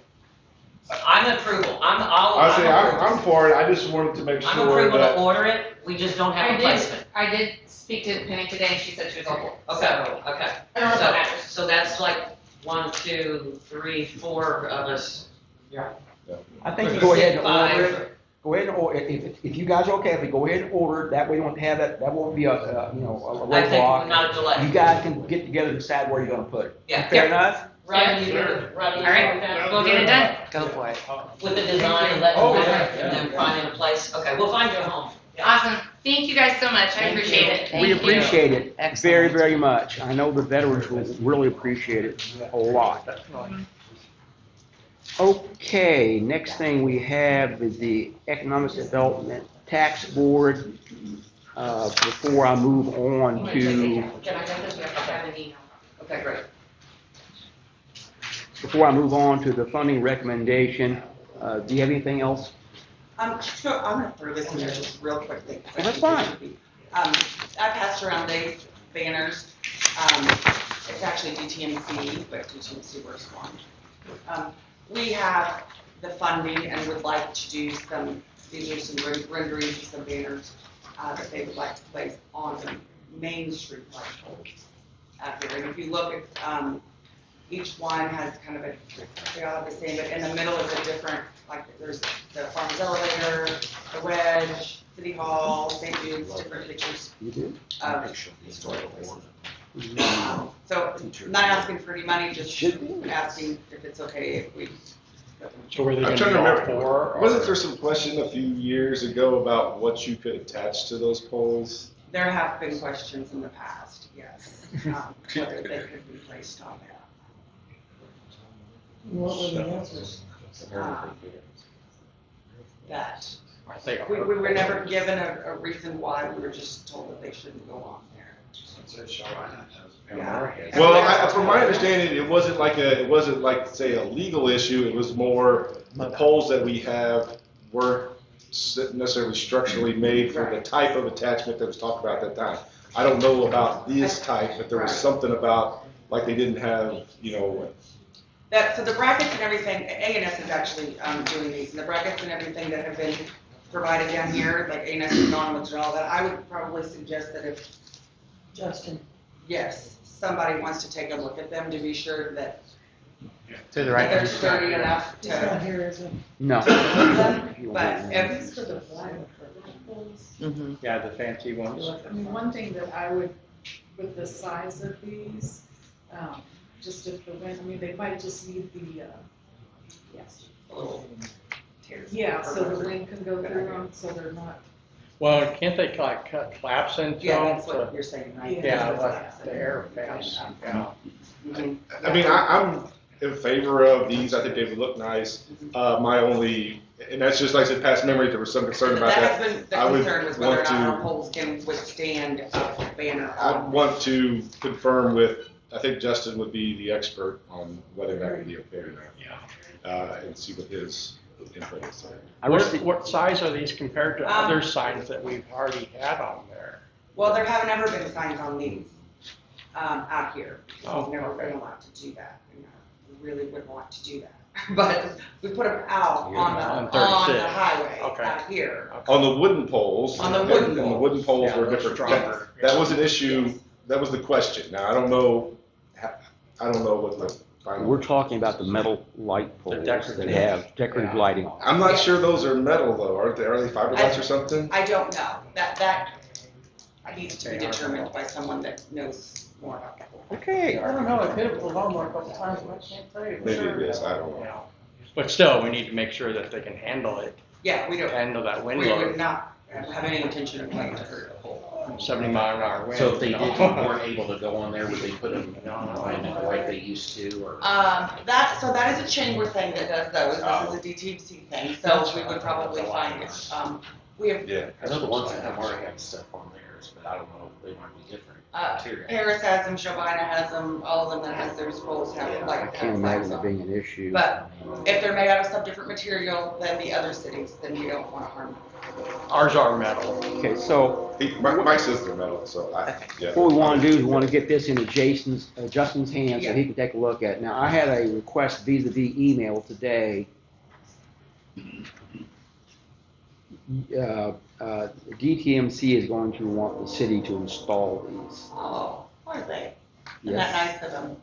I'm approval, I say, I'm I'm for it, I just wanted to make I'm sure approval to that, order it, we just don't have a placement. I did speak to Penny today, and she said she was on board. Okay, okay. I don't know if that matters. So that's like 1, 2, 3, 4 of us. I think you go ahead and Five. order it. Go ahead and order, if you guys are okay, if we go ahead and order it, that way we don't have that, that won't be a I think roadblock. not a delay. You guys can get together and decide where you're gonna put it. Yeah. Fair enough? Rodney, you Rodney, All right, we'll get it done. Go for it. with the design, let Oh, them yeah, and then finding a place. Okay, we'll find you a home. Awesome. Thank you guys so much. I appreciate it. Thank We you. appreciate it very, Excellent. very much. I know the veterans will really appreciate it a lot. Okay, next thing we have is the Economic Development Tax Board. Before I move on to, Can I get this? I have an email. Okay, great. before I move on to the funding recommendation, do you have anything else? So I'm gonna throw this in there just real quickly. Well, that's fine. I passed around these banners. It's actually DTMC, but DTMC works for them. We have the funding and would like to do these are some renderings of some banners that they would like to place on the Main Street light poles out here. And if you look at, each one has kind of they all have the same, but in the middle is a different, like there's the Farmers Elevator, the Wedge, City Hall, St. Jude's, different pictures You do? of historical places. So not asking for any money, just asking if it's okay if we. So were they I'm gonna trying be to all remember, four? wasn't there some question a few years ago about what you could attach to those poles? There have been questions in the past, yes, whether they could be placed on that. What were the answers? That, I think. we were never given a reason why, we were just told that they shouldn't go on there. Yeah. Well, from my understanding, it wasn't like, say, a legal issue, it was more the poles that we have weren't necessarily structurally made for the type of attachment that was talked about at that time. I don't know about this type, but there was something about, like they didn't have, So the brackets and everything, A&S is actually doing these, and the brackets and everything that have been provided down here, like A&S is gone with and all that, I would probably suggest that if, Justin. yes, somebody wants to take a look at them to be sure that To the that right. they're sturdy enough He's not to. here, is he? No. But if, These are the black poles. Mm-hmm. Yeah, the fancy ones. I mean, one thing that I would, with the size of these, just if the wind, I mean, they might just need the, yes. Yeah, so the wind can go through them, so they're not. Well, can't they like cut flaps into yeah, them? that's what you're saying, right? Yeah, like the air pass, yeah. I mean, I'm in favor of these, I think they would look nice. My only, and that's just like I said, past memory, there was some concern about That that. has been, the I would concern was whether or want not our to- poles can withstand a banner I on. want to confirm with, I think Justin would be the expert on whether that would be okay or not. And see what his input is there. What size are these compared to Um, other signs that we've already had on there? Well, there have never been signs on these, out here. Oh, We've never okay. been allowed to do that. We really wouldn't want to do that. But we put them out on On the 36. highway, Okay. out here. On the wooden poles. On the wooden and the poles. wooden poles Yeah, were those different. stronger. That was an issue, that was the question. Now, I don't know what the final. We're talking about the metal light poles that decorative. have decorative lighting. I'm not sure those are metal though, aren't they? Are they fiberglass or something? I don't know. That needs to be determined by someone that knows more about that. Okay. I don't know, I've hit it with a lawnmower a couple times, but I can't tell you for Maybe sure. it is, I don't know. Yeah. But still, we need to make sure that they can handle it, Yeah, we don't, handle that wind we would load, not have any intention of playing to hurt a pole. 70-mile-an-hour wind. So if they you know. weren't able to go on there, would they put them like they used to, or? That is a chamber thing that does those. This is a DTC thing, so we would probably find it. We have, Yeah. I know the ones that have already have stuff on theirs, but I don't know if they might be different material. Harris has them, Shovina has them, all of them that has their poles have I like. can't imagine it being an issue. But if they're made out of some different material than the other cities, then we don't want to harm them. Ours are metal. Okay, so Mike says they're metal, so yeah. what we want to do is we want to get this into Justin's hands so he can take a look at it. Now, I had a request vis-a-vis email today. DTMC is going to want the city to install these. Oh, are they? Isn't Yes. that nice of them?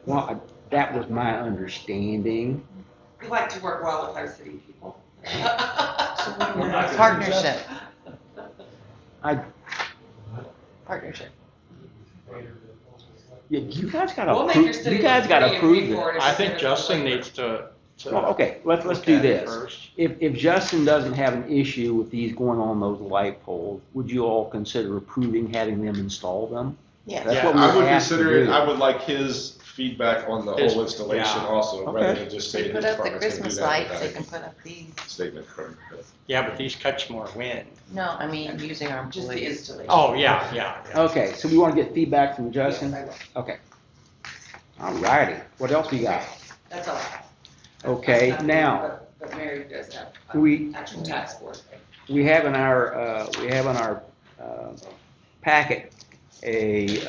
Well, that was my understanding. We like to work well with our city people. Partnership. Partnership. Yeah, you guys got to We'll make your approve. city You guys look got to pretty and approve pay for it. it. I think Justin needs to. Well, okay, let's look do at it this. first. If Justin doesn't have an issue with these going on those light poles, would you all consider approving having them install them? Yeah. That's Yeah, what we I were would asked to consider it, do. I would like his feedback on the His- whole installation yeah. also, rather Okay. than just They saying put his up the department's gonna do Christmas that lights, they without can put up these. a statement from. Yeah, but these catch more wind. No, I mean, using our Just the employees. installation. Oh, yeah. Okay, so we want to get feedback from Justin? Yes, I will. Okay. All righty. What else we got? That's all I have. Okay, That's not now, me, But Mary does have we, actual task force. we have in our, packet a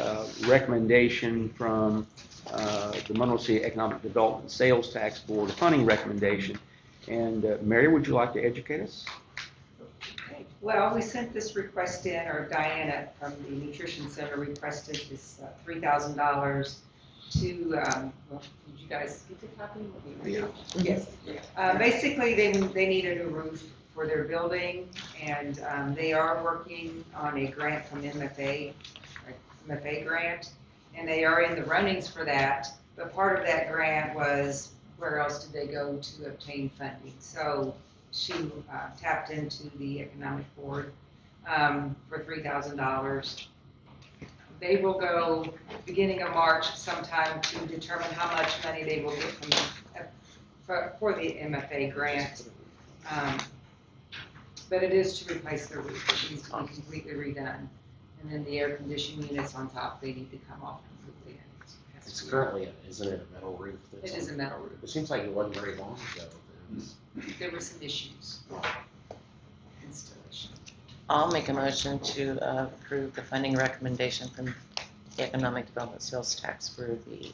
recommendation from the Monroe City Economic Development Sales Tax Board, a funding recommendation. And Mary, would you like to educate us? Well, we sent this request in, or Diana from the Nutrition Center requested this $3,000 to, well, did you guys get the copy? Yeah. Yes. Basically, they need a new roof for their building, and they are working on a grant from MFA grant, and they are in the runnings for that. But part of that grant was, where else did they go to obtain funding? So she tapped into the Economic Board for $3,000. They will go beginning of March sometime to determine how much money they will get for the MFA grant. But it is to replace their roof. It needs to be completely redone. And then the air conditioning units on top, they need to come off completely. It's currently, isn't it a metal roof? It is a metal roof. It seems like it wasn't very long ago. There were some issues. Installation. I'll make a motion to approve the funding recommendation from the Economic Development Sales Tax for the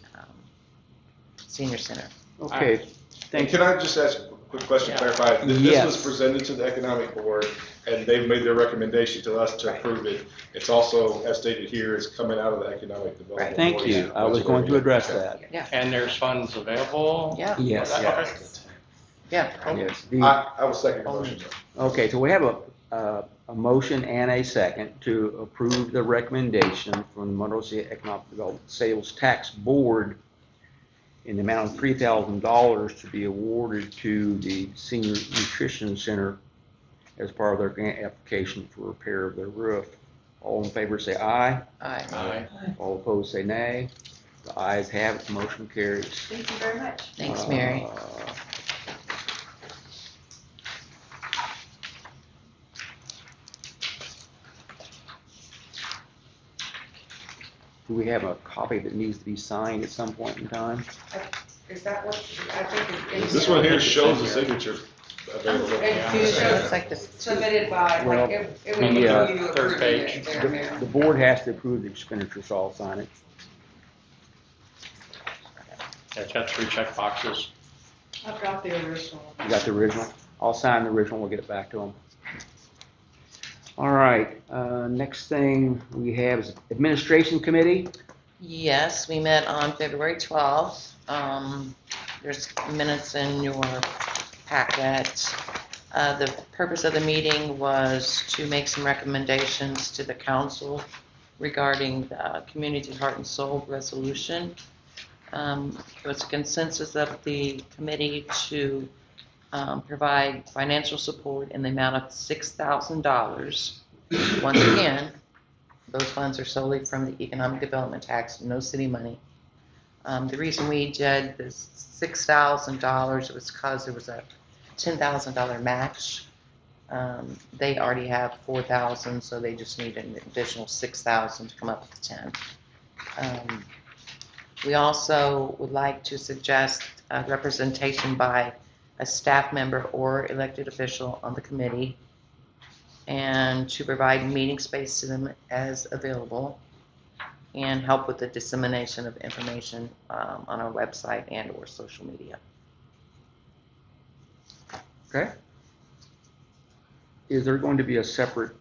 senior center. Okay, thank you. Can I just ask a quick question, clarify? This Yes. was presented to the Economic Board, and they've made their recommendation to us to approve it. It's also, as stated here, it's coming out of the Economic Development Board. Thank you. I was going to address that. Yeah. And there's funds available? Yeah. Yes. Okay. Yeah. Yes. I will second the motion. Okay, so we have a motion and a second to approve the recommendation from the Monroe City Economic Development Sales Tax Board in the amount of $3,000 to be awarded to the Senior Nutrition Center as part of their grant application for repair of their roof. All in favor say aye. Aye. Aye. All opposed say nay. The ayes have it, the motion carries. Thank you very much. Thanks, Mary. Do we have a copy that needs to be signed at some point in time? Is that what, I think it's. This one here shows the signature available. It shows like this. submitted by, Well, like, it would be the, you third approving page. it there, Mayor. The board has to approve the expenditure, so I'll sign it. It's got 3 check boxes. I've got the original. You got the original? I'll sign the original, we'll get it back to them. All right, next thing we have is Administration Committee. Yes, we met on February 12th. There's minutes in your packet. The purpose of the meeting was to make some recommendations to the council regarding the Community Heart and Soul resolution. It was a consensus of the committee to provide financial support in the amount of $6,000. Once again, those funds are solely from the economic development tax, no city money. The reason we did this $6,000 was because there was a $10,000 match. They already have $4,000, so they just need an additional $6,000 to come up with 10. We also would like to suggest representation by a staff member or elected official on the committee. and to provide meeting space to them as available, and help with the dissemination of information on our website and or social media. Okay. Is there going to be a separate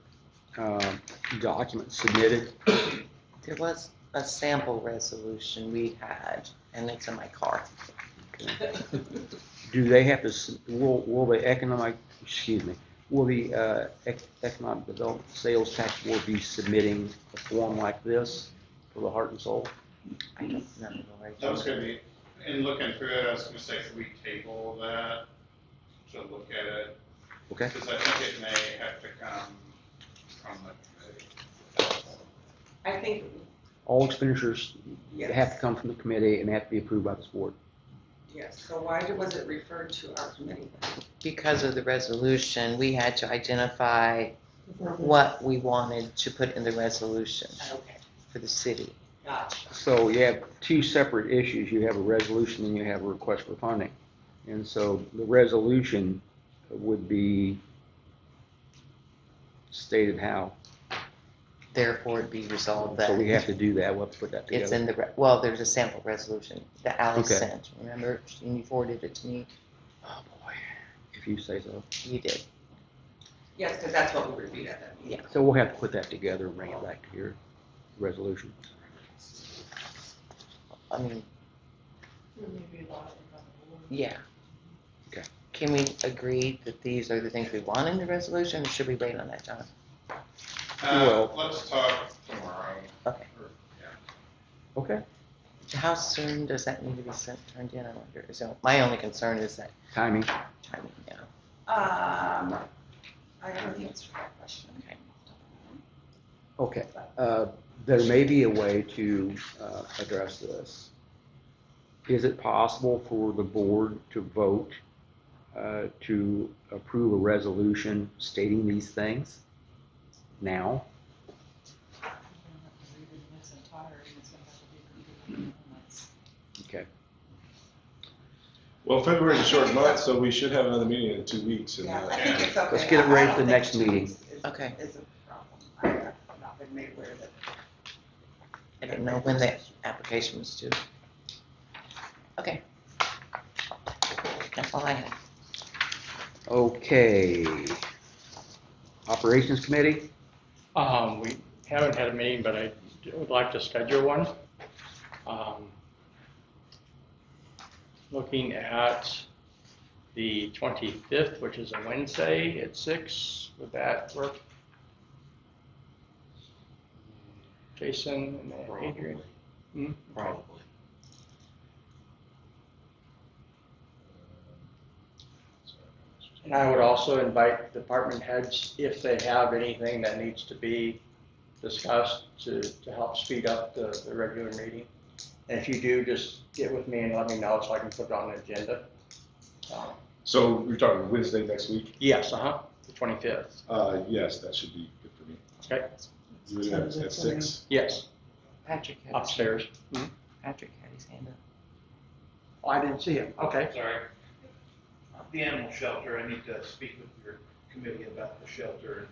document submitted? There was a sample resolution we had, and it's in my car. Do they have to, will the will the Economic Development Sales Tax Board be submitting a form like this for the Heart and Soul? I don't know. That was gonna be, in looking through it, I was gonna say, could we table that to look at it? Okay. Because I think it may have to come from the committee. I think, All expenditures Yes. have to come from the committee and have to be approved by this board. yes, so why was it referred to our committee then? Because of the resolution, we had to identify what we wanted to put in the resolution Okay, for the city. gotcha. So you have two separate issues. You have a resolution and you have a request for funding. And so the resolution would be stated how. Therefore, it be resolved that. So we have to do that. We'll have to put that together. It's in the, well, there's a sample resolution that Alice Okay. sent, remember? And you forwarded it to me. Oh, boy. If you say so. You did. Yes, because that's what we reviewed at that meeting. So we'll have to put that together and bring it back to your resolution. I mean, Maybe a lot of them. yeah. Okay. Can we agree that these are the things we want in the resolution, or should we wait on that, John? Well- Let's talk tomorrow. Okay. Okay. How soon does that need to be turned in, I wonder? So my only concern is that Timing. timing, yeah. I don't know the answer to that question. Okay. There may be a way to address this. Is it possible for the board to vote to approve a resolution stating these things now? You're gonna have to read it in its entirety, it's gonna have to be reviewed in minutes. Okay. Well, February is a short month, so we should have another meeting in 2 weeks. And, Yeah, I think it's okay. Let's get it ready I for the don't next think meeting. is- Okay. Is a problem. I've not been made aware of it. I didn't know when the application was due. Okay. That's all I had. Okay. Operations Committee? We haven't had a meeting, but I would like to schedule one. Looking at the 25th, which is a Wednesday at 6, would that work? Jason and Adrian? Hmm? Probably. And I would also invite department heads, if they have anything that needs to be discussed, to help speed up the regular meeting. And if you do, just get with me and let me know so I can put it on the agenda. So you're talking Wednesday next week? Yes, the 25th. Yes, that should be good for me. Okay, You doing that at 6? yes, Patrick had upstairs. Patrick had his hand up. Oh, I didn't see him, okay. Sorry. The animal shelter, I need to speak with your committee about the shelter and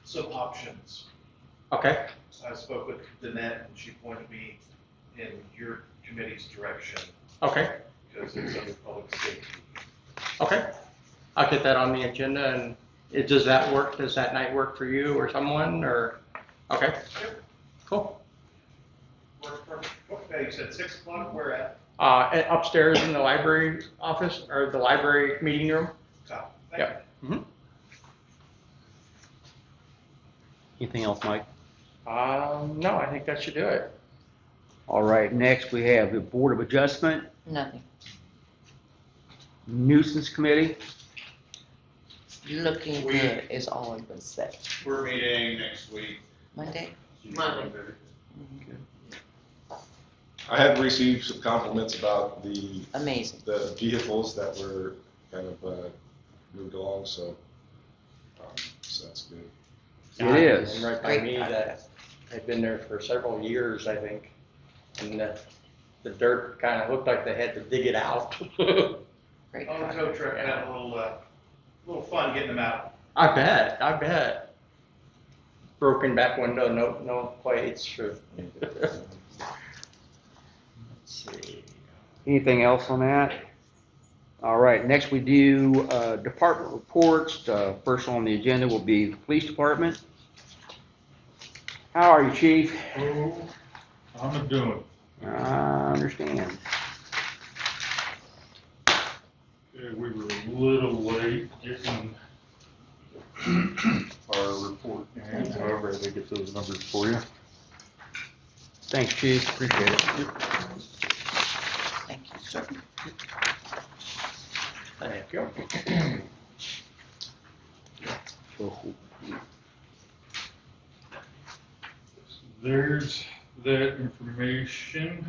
some options. Okay, I spoke with Danette and she pointed me in your committee's direction okay, because it's under public safety. okay. I'll get that on the agenda, and does that work, does that night work for you or someone, or, okay? Cool. Works perfect. Okay, you said 6 o'clock, where at? Upstairs in the library office, or the library meeting room. Top. Yep. Mhm. Anything else, Mike? No, I think that should do it. All right, next we have the Board of Adjustment, Nothing. Nuisance Committee. Looking good is all I'm gonna say. We're meeting next week. Monday? Monday. I have received some compliments about the Amazing. the vehicles that were kind of moved along, so that's good. It is. And right by Great me, that podcast. had been there for several years, I think. And the dirt kind of looked like they had to dig it out. Great. On the tow truck, had a little fun getting them out. I bet. broken back window, no plates. Let's see. Anything else on that? All right, next we do department reports. First on the agenda will be the police department. How are you, chief? Oh, I'm doing. I understand. Yeah, we were a little late getting our report in hand. However, I did get those numbers for you. Thanks, chief. Appreciate it. Thank you, sir. Thank you. There's that information.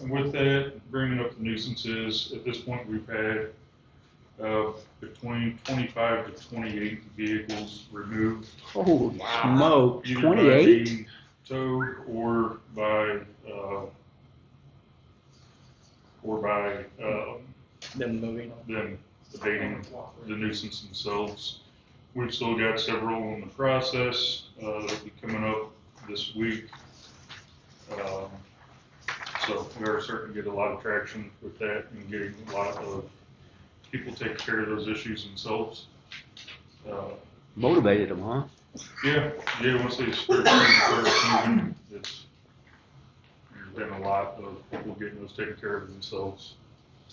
With that, bringing up the nuisances, at this point, we've had between 25 to 28 vehicles removed. Holy smokes, Either 28? by being towed or by them moving, them abating the nuisance themselves. We've still got several in the process that'll be coming up this week. So we are starting to get a lot of traction with that and getting a lot of people taking care of those issues themselves. Motivated them, huh? Yeah, once they start moving, there's been a lot of people getting those taken care of themselves.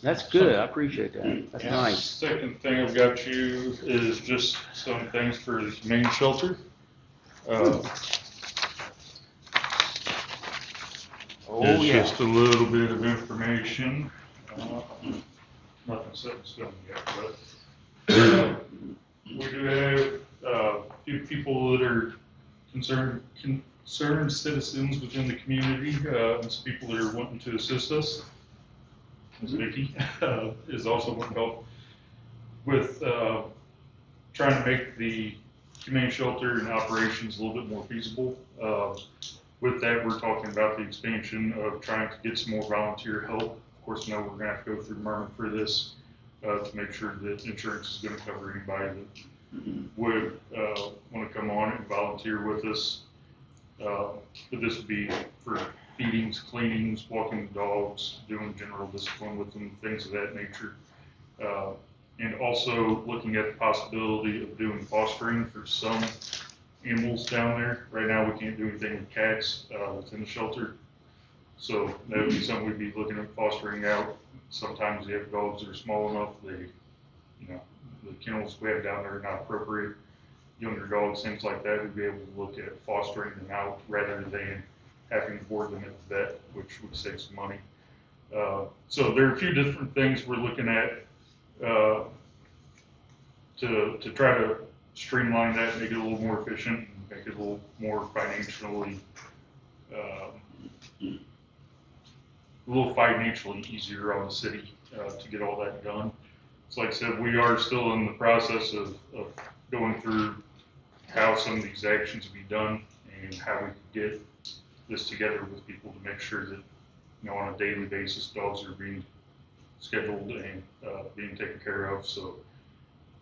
That's good. I appreciate that. That's nice. Second thing I've got you is just some things for the humane shelter. It's just a little bit of information. Nothing set in stone yet, but we do have a few people that are concerned citizens within the community, and some people that are wanting to assist us. Ms. Vicky is also wanting help with trying to make the humane shelter and operations a little bit more feasible. With that, we're talking about the expansion of trying to get some more volunteer help. Of course, now we're going to have to go through Murman for this to make sure that insurance is going to cover anybody that would want to come on and volunteer with us. But this would be for feedings, cleanings, walking the dogs, doing general discipline with them, things of that nature. And also looking at the possibility of doing fostering for some animals down there. Right now, we can't do anything with cats within the shelter. So that would be something we'd be looking at fostering out. Sometimes you have dogs that are small enough, the kennels we have down there are not appropriate. Younger dogs, things like that, we'd be able to look at fostering them out rather than having to board them at the vet, which would save some money. So there are a few different things we're looking at to try to streamline that, make it a little more efficient, and make it a little more financially easier on the city to get all that done. So like I said, we are still in the process of going through how some of these actions will be done and how we can get this together with people to make sure that, on a daily basis, dogs are being scheduled and being taken care of. So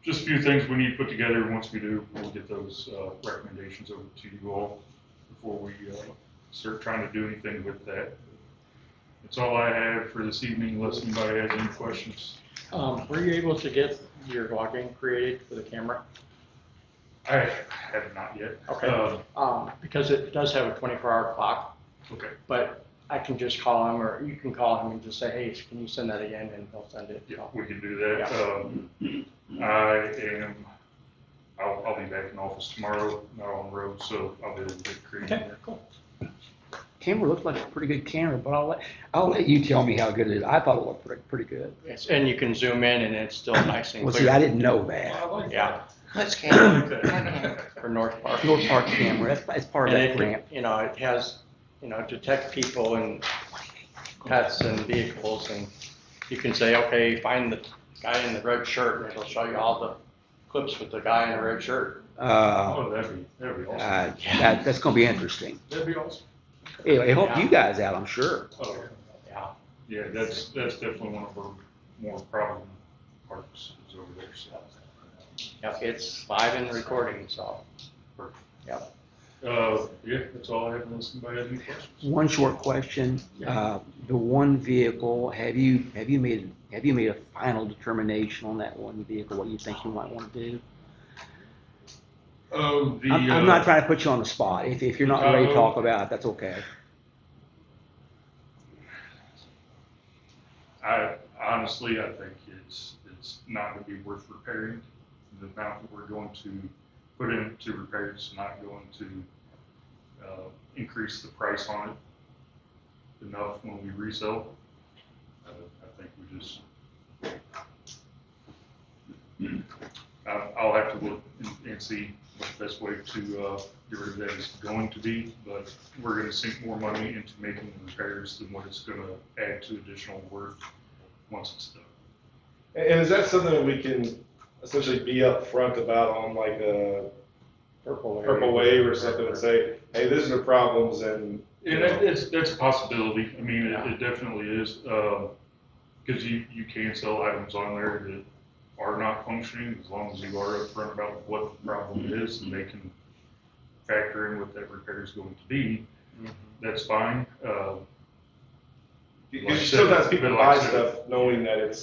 just a few things we need to put together. Once we do, we'll get those recommendations over to you all before we start trying to do anything with that. That's all I have for this evening, unless anybody has any questions. Were you able to get your login created for the camera? I have not yet. Okay. Because it does have a 24-hour clock. Okay. But I can just call him, or you can call him and just say, hey, can you send that again? And he'll send it. Yeah, we can do that. Yeah. I'll be back in office tomorrow, not on the road, so I'll be able to get created. Okay, cool. Camera looks like a pretty good camera, but I'll let you tell me how good it is. I thought it looked pretty good. Yes, and you can zoom in and it's still nice and Well, clear. see, I didn't know that. Yeah. Which camera? For North Park. North Park camera, that's part of And that it grant. can, it has, detect people and pets and vehicles, and you can say, okay, find the guy in the red shirt, and it'll show you all the clips with the guy in the red shirt. That'd be awesome. That's going to be interesting. That'd be awesome. It'll help you guys out, I'm sure. Oh, yeah. Yeah, that's definitely one of our more problem parts is over there. So. Yep, it's live and recording, so. Yep. Yeah, that's all I have unless somebody has any questions. One short question, the one vehicle, have you made a final determination on that one vehicle, what you think you might want to do? Oh, I'm not trying to put you on the spot. If you're not ready to talk about it, that's okay. I honestly, I think it's not going to be worth repairing. The amount that we're going to put into repairs is not going to increase the price on it enough when we resell. I think we just, I'll have to look and see what the best way to get rid of that is going to be, but we're going to sink more money into making the repairs than what it's going to add to additional worth once it's done. And is that something that we can essentially be upfront about on like a purple wave or something and say, hey, these are the problems and. Yeah, that's a possibility. I mean, it definitely is, because you can sell items on there that are not functioning as long as you are upfront about what the problem is and they can factor in what that repair is going to be. That's fine. Because sometimes people buy stuff knowing that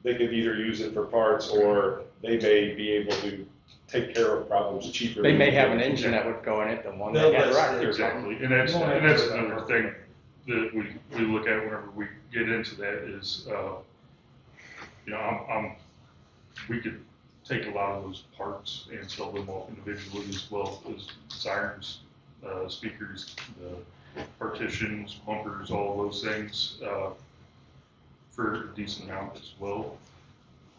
they could either use it for parts or they may be able to take care of problems cheaper. They may have an engine that would go in it, the one that had right. Exactly, and that's another thing that we look at whenever we get into that is, we could take a lot of those parts and sell them off individually as well as sirens, speakers, the partitions, bumpers, all of those things, for a decent amount as well.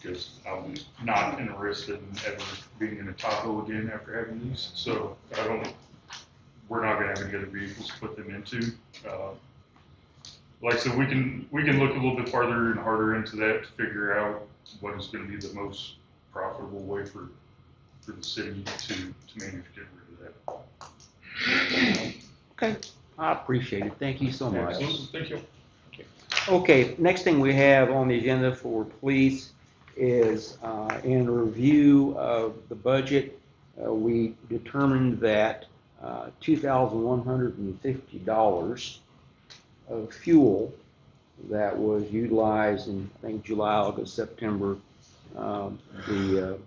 Because I'm not interested in ever being in a Tahoe again after having these, so we're not gonna have any other vehicles to put them into. Like I said, we can look a little bit farther and harder into that to figure out what is gonna be the most profitable way for the city to manage getting rid of that. Okay, I appreciate it. Thank you so much. Thank you. Okay, next thing we have on the agenda for police is in review of the budget. We determined that $2,150 of fuel that was utilized in, I think, July, August, September, the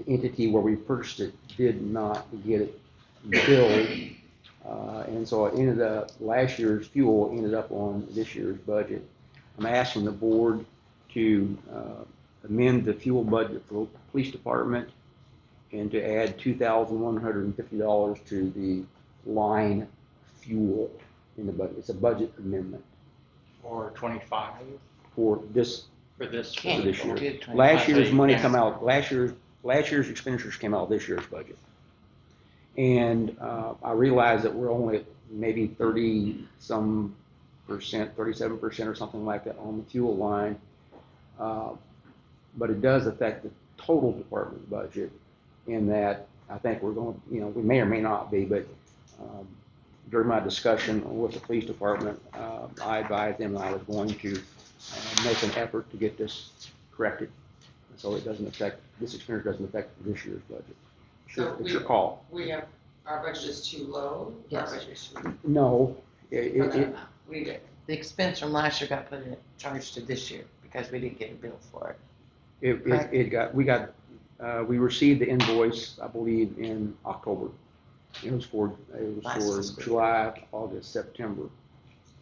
entity where we purchased it did not get it billed. And so it ended up, last year's fuel ended up on this year's budget. I'm asking the board to amend the fuel budget for the police department and to add $2,150 to the line fuel in the budget. It's a budget amendment. Or 25 For this year. Last year's money come out, last year's expenditures came out of this year's budget. And I realize that we're only at maybe 30-some percent, 37% or something like that on the fuel line. But it does affect the total department budget in that I think we're going to, we may or may not be, but during my discussion with the police department, I advised them that I was going to make an effort to get this corrected. So it doesn't affect, this expenditure doesn't affect this year's budget. Sure, it's your call. We have, our budget is too low? Yes. Our budget is too No, We did. The expense from last year got put in, charged to this year because we didn't get a bill for it. We received the invoice, I believe, in October. It was for July, August, September.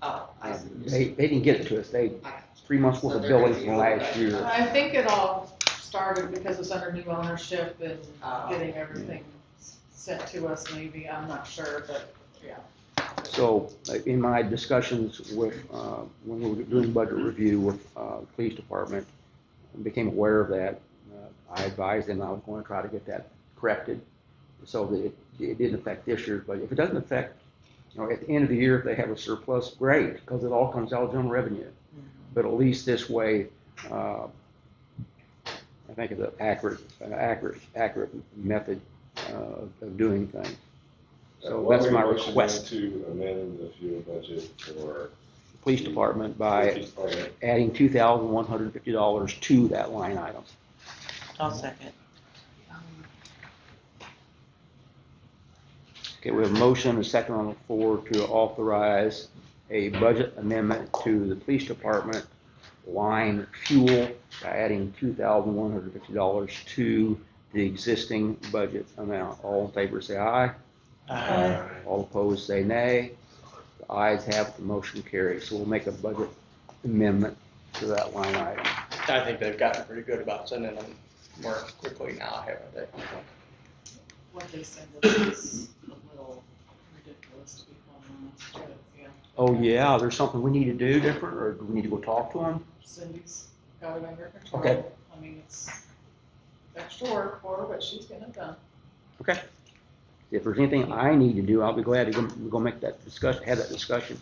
Oh, I see. They didn't get it to us. 3 months worth of billing from last year. I think it all started because it's under new ownership and getting everything sent to us maybe, I'm not sure, but yeah. So in my discussions with, when we were doing budget review with the police department, I became aware of that. I advised them I was going to try to get that corrected so that it didn't affect this year's budget. If it doesn't affect, at the end of the year, if they have a surplus, great, because it all comes out of general revenue. But at least this way, I think it's an accurate method of doing things. So that's my request. To amend the fuel budget for the police department by adding $2,150 to that line item. I'll second. Okay, we have a motion and a second on the floor to authorize a budget amendment to the police department line fuel by adding $2,150 to the existing budget amount. All in favor say aye. Aye. All opposed say nay. The ayes have it, the motion carries. So we'll make a budget amendment to that line item. I think they've gotten pretty good about sending them more quickly now, haven't they? What they send us is a little ridiculous to be quite honest, but yeah. Oh, yeah, there's something we need to do different, or do we need to go talk to them? Cindy's got it under control. Okay. I mean, it's extra work for her, but she's getting it done. Okay. If there's anything I need to do, I'll be glad to go make that discussion, have that discussion.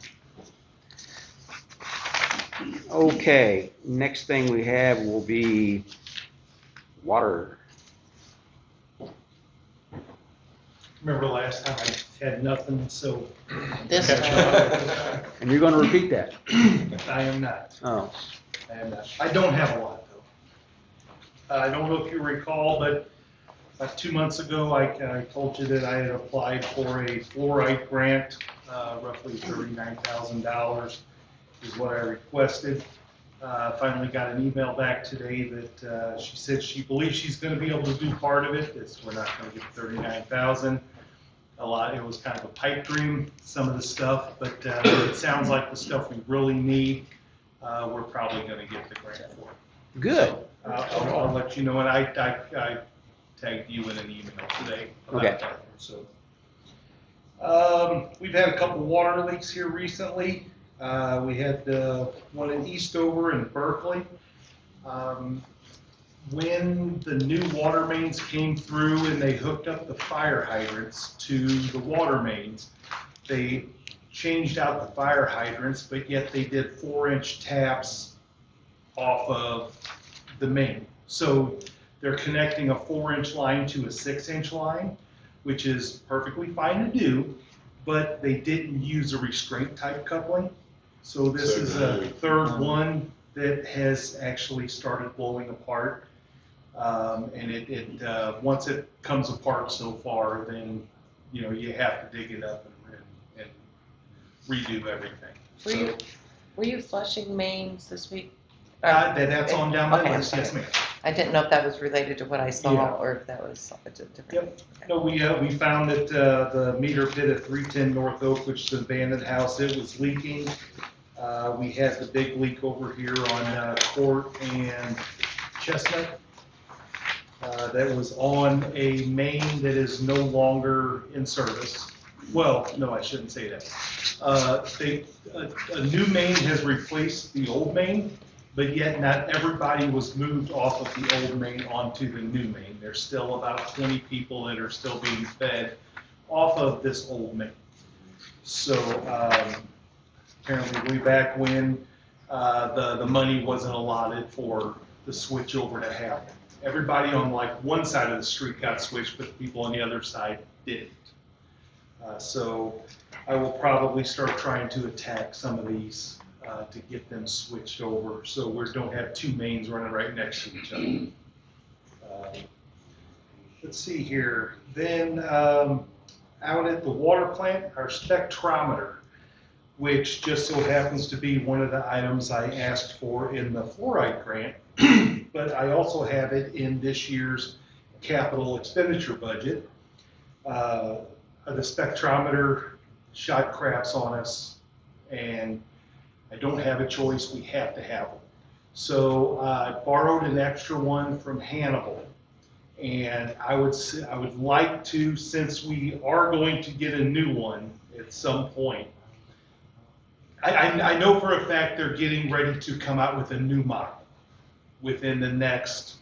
Okay, next thing we have will be water. Remember last time I had nothing, so. This And you're gonna repeat that? I am not. Oh. I am not. I don't have a lot though. I don't know if you recall, but about 2 months ago, I told you that I had applied for a fluoride grant, roughly $39,000 is what I requested. Finally got an email back today that she said she believes she's going to be able to do part of it. We're not going to get 39,000. A lot. It was kind of a pipe dream, some of the stuff, but it sounds like the stuff we really need, we're probably going to get the grant for. Good. So, I'll let you know, and I tagged you in an email today about Okay. that. So we've had a couple water leaks here recently. We had one in Eastover and Berkeley. When the new water mains came through and they hooked up the fire hydrants to the water mains, they changed out the fire hydrants, but yet they did 4-inch taps off of the main. So they're connecting a 4-inch line to a 6-inch line, which is perfectly fine to do, but they didn't use a restraint type coupling. So this is a third one that has actually started blowing apart. And once it comes apart so far, then, you have to dig it up and redo everything. Were you flushing mains this week? That's on down my list, yes ma'am. I didn't know if that was related to what I saw Yeah. or if that was different. Yep. No, we found that the meter pit at 310 North Oak, which is an abandoned house, it was leaking. We had the big leak over here on Court and Chestnut. That was on a main that is no longer in service. Well, no, I shouldn't say that. A new main has replaced the old main, but yet not everybody was moved off of the old main onto the new main. There's still about 20 people that are still being fed off of this old main. So apparently way back when the money wasn't allotted for the switch over to happen. Everybody on like one side of the street got switched, but the people on the other side didn't. So I will probably start trying to attack some of these to get them switched over so we don't have two mains running right next to each other. Let's see here. Then out at the water plant, our spectrometer, which just so happens to be one of the items I asked for in the fluoride grant, but I also have it in this year's capital expenditure budget. The spectrometer shot craps on us, and I don't have a choice, we have to have them. So I borrowed an extra one from Hannibal, and I would like to, since we are going to get a new one at some point, I know for a fact they're getting ready to come out with a new model within the next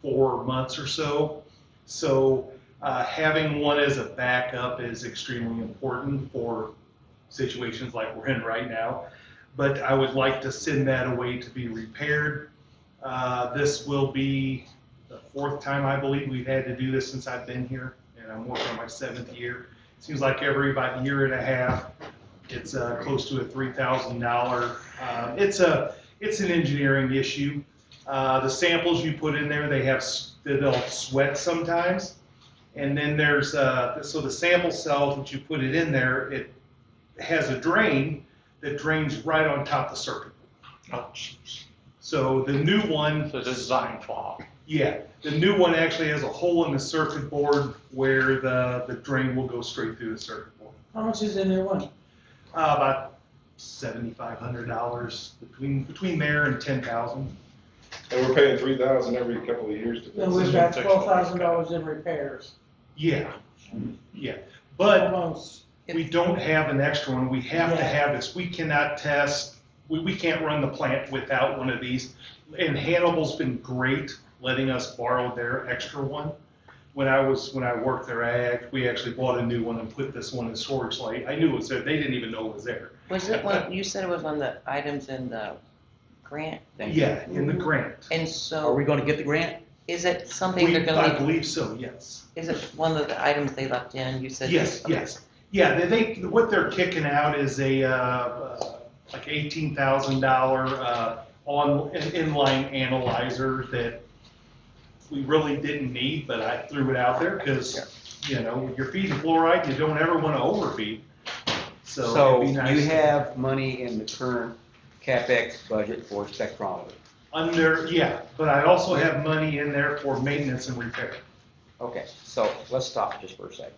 4 months or so. So having one as a backup is extremely important for situations like we're in right now. But I would like to send that away to be repaired. This will be the 4th time I believe we've had to do this since I've been here, and I'm working on my 7th year. It seems like every about year and a half, it's close to a $3,000. It's an engineering issue. The samples you put in there, they'll sweat sometimes, And then there's, so the sample cells, which you put it in there, it has a drain that drains right on top of the circuit. Oh, jeez. So the new one. So design flaw. Yeah, the new one actually has a hole in the circuit board where the drain will go straight through the circuit board. How much is the new one? About $7,500 between there and $10,000. And we're paying $3,000 every couple of years to And fix we've it. got $12,000 in repairs. Yeah, yeah, but Almost. we don't have an extra one. We have to have this. We cannot test. We can't run the plant without one of these. And Hannibal's been great letting us borrow their extra one. When I worked there, we actually bought a new one and put this one in storage light. I knew it was there. They didn't even know it was there. Was it one, you said it was on the items in the grant thing? Yeah, in the grant. And so. Are we gonna get the grant? Is it something they're I gonna leave? believe so, yes. Is it one of the items they left in? You said. Yes, okay. yes. Yeah, what they're kicking out is a, like $18,000, inline analyzer that we really didn't need, but I threw it out there because, when you're feeding fluoride, you don't ever want to overfeed. So it'd be nice. You have money in the current CapEx budget for spectrometer? Yeah, but I also have money in there for maintenance and repair. Okay, so let's stop just for a second.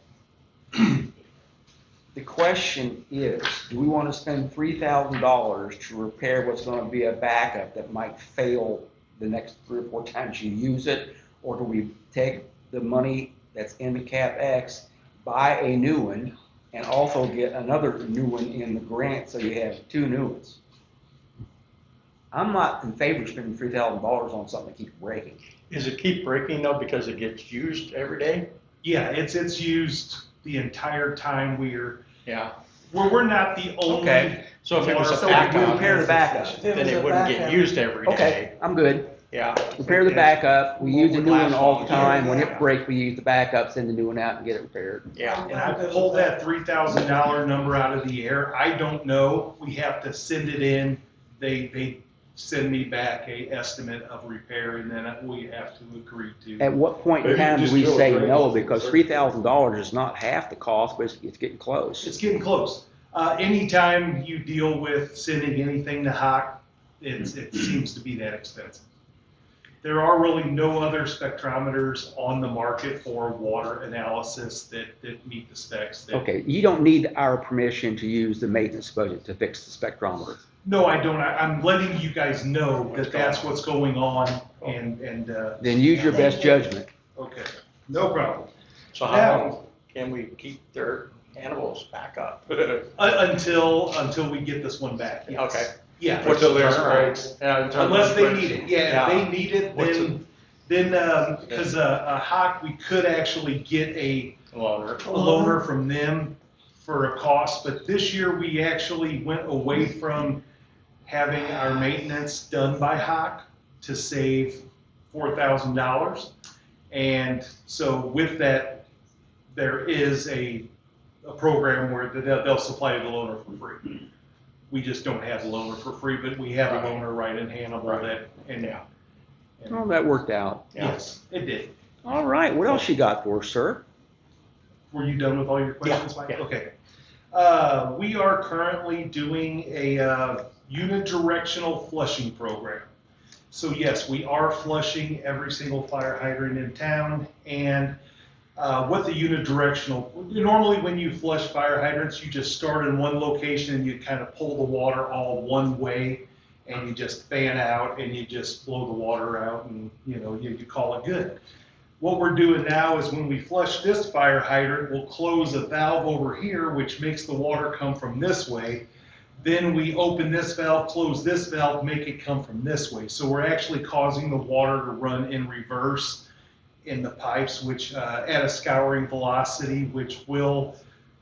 The question is, do we want to spend $3,000 to repair what's going to be a backup that might fail the next 3 or 4 times you use it? Or do we take the money that's in the CapEx, buy a new one, and also get another new one in the grant so you have 2 new ones? I'm not in favor of spending $3,000 on something that keeps breaking. Is it keep breaking though because it gets used every day? Yeah, it's used the entire time we're not the only. Okay. So if it was a So backup, we repair the backup. then it wouldn't get used every day. Okay, I'm good. Yeah. Repair the backup, we use the new one all the time, when Yeah. it breaks, we use the backup, send the new one out and get it repaired. Yeah. And I pulled that $3,000 number out of the air. I don't know. We have to send it in. They send me back a estimate of repair, and then we have to agree to. At what point in Maybe time do just we drill a say drain no, hole. because $3,000 is not half the cost, but it's getting close. It's getting close. Anytime you deal with sending anything to Hawk, it seems to be that expensive. There are really no other spectrometers on the market for water analysis that meet the specs. Okay, you don't need our permission to use the maintenance budget to fix the spectrometer. No, I don't. I'm letting you guys know that that's what's going on, and. Then use your best judgment. Okay, no problem. So how can we keep their animals back up? Until we get this one back. Yes. Okay. Yeah. What's the turnaround? Unless they need it. Yeah, if they need it, then because a Hawk, we could actually get a loaner from them for a cost. But this year we actually went away from having our maintenance done by Hawk to save $4,000. And so with that, there is a program where they'll supply the loaner for free. We just don't have the loaner for free, but we have a loaner right in Hannibal Well, that worked out. Yes, it did. All right, what else you got for us, sir? Were you done with all your questions, Mike? Yeah. Okay. We are currently doing a unidirectional flushing program. So yes, we are flushing every single fire hydrant in town. And what the unidirectional, normally when you flush fire hydrants, you just start in one location and you kind of pull the water all one way, and you just fan out and you just blow the water out, and you call it good. What we're doing now is when we flush this fire hydrant, we'll close a valve over here, which makes the water come from this way. Then we open this valve, close this valve, make it come from this way. So we're actually causing the water to run in reverse in the pipes, which at a scouring velocity, which will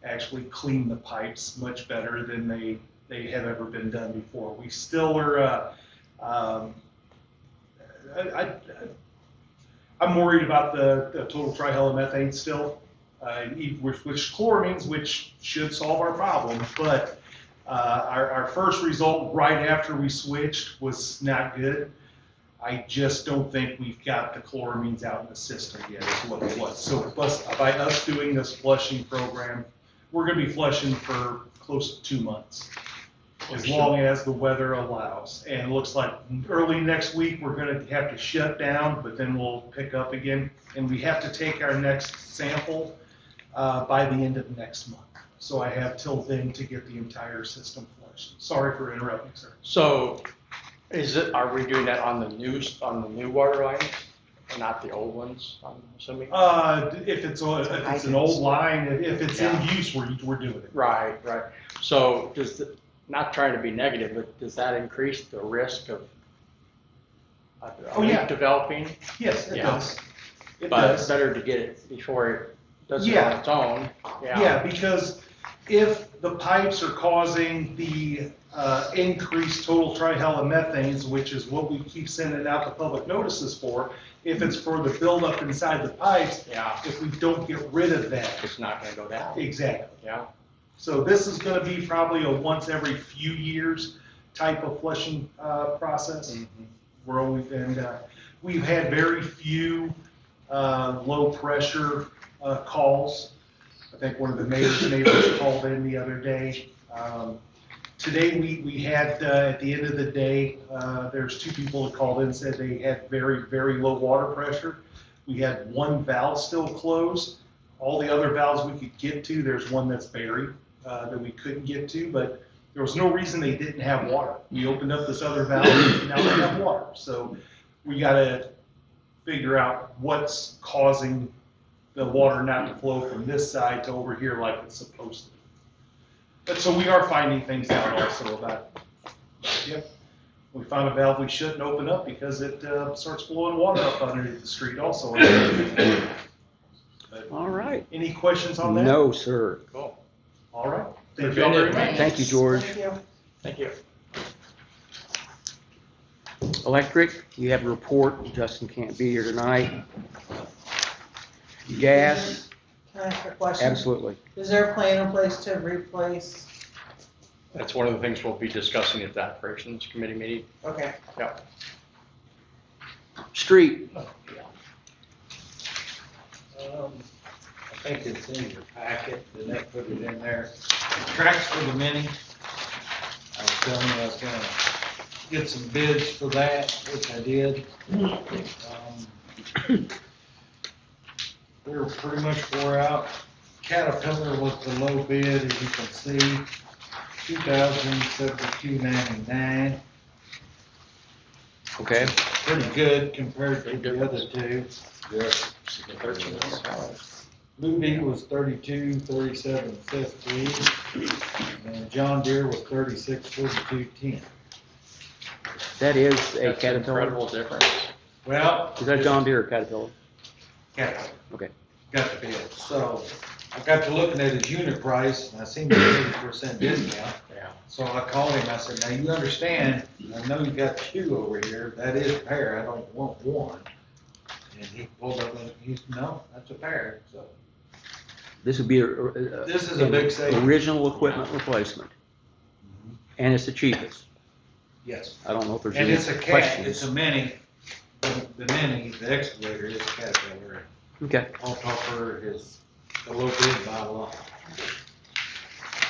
actually clean the pipes much better than they have ever been done before. We still are, I'm worried about the total trihalomethanes still, which chloramines, which should solve our problem. But our first result right after we switched was not good. I just don't think we've got the chloramines out in the system yet, is what it was. So by us doing this flushing program, we're gonna be flushing for close to 2 months, as long as the weather allows. And it looks like early next week, we're gonna have to shut down, but then we'll pick up again. And we have to take our next sample by the end of next month. So I have till then to get the entire system flushed. Sorry for interrupting, sir. So are we doing that on the new water lines and not the old ones, I'm assuming? If it's an old line, if it's in use, we're doing it. Right. So not trying to be negative, but does that increase the risk of developing? Yes, it does. But it's better to get it before it does it on its own. Yeah, because if the pipes are causing the increased total trihalomethanes, which is what we keep sending out the public notices for, if it's for the buildup inside the pipes, if we don't get rid of that, it's not going to go down. Exactly. Yeah. So this is going to be probably a once every few years type of flushing process. We've had very few low pressure calls. I think one of the mayor's neighbors called in the other day. Today we had, at the end of the day, there's 2 people that called in and said they had very, very low water pressure. We had 1 valve still closed. All the other valves we could get to, there's one that's buried that we couldn't get to, but there was no reason they didn't have water. We opened up this other valve, and now they have water. So we got to figure out what's causing the water not to flow from this side to over here like it's supposed to. But so we are finding things out also about, we found a valve we shouldn't open up because it starts blowing water up underneath the street also. All right. Any questions on that? No, sir. Cool. All right. Thank you all very much. Thank you, George. Thank you. Electric, you have a report. Justin can't be here tonight. Gas, Can I ask a question? absolutely. Is there a plan in place to replace? That's one of the things we'll be discussing at the operations committee meeting. Okay. Yep. Street, I think it's in your packet, didn't they put it in there? Tracks for the mini. I was telling you I was gonna get some bids for that, which I did. We were pretty much wore out. Caterpillar was the low bid, as you can see, $2,072.99. okay. Pretty good compared to the other 2. Yes. Blue Bee was $32,37.50, and John Deere was $36,42.10. That is a That's Caterpillar. incredible difference. Well, Is that John Deere or Caterpillar? Caterpillar Okay. got the bid. So I got to looking at his unit price, and I seen the 30% discount. Yeah. So I called him. I said, "Now you understand? I know you got 2 over here. That is a pair. I don't want 1." And he pulled up and he said, "No, that's a pair." So This would be this is a big savings. original equipment replacement. And it's the cheapest. Yes. I don't know if there's And any it's a cat. questions. It's a mini. The mini, the excavator is a Caterpillar. Okay. All topper is a little bit by a lot.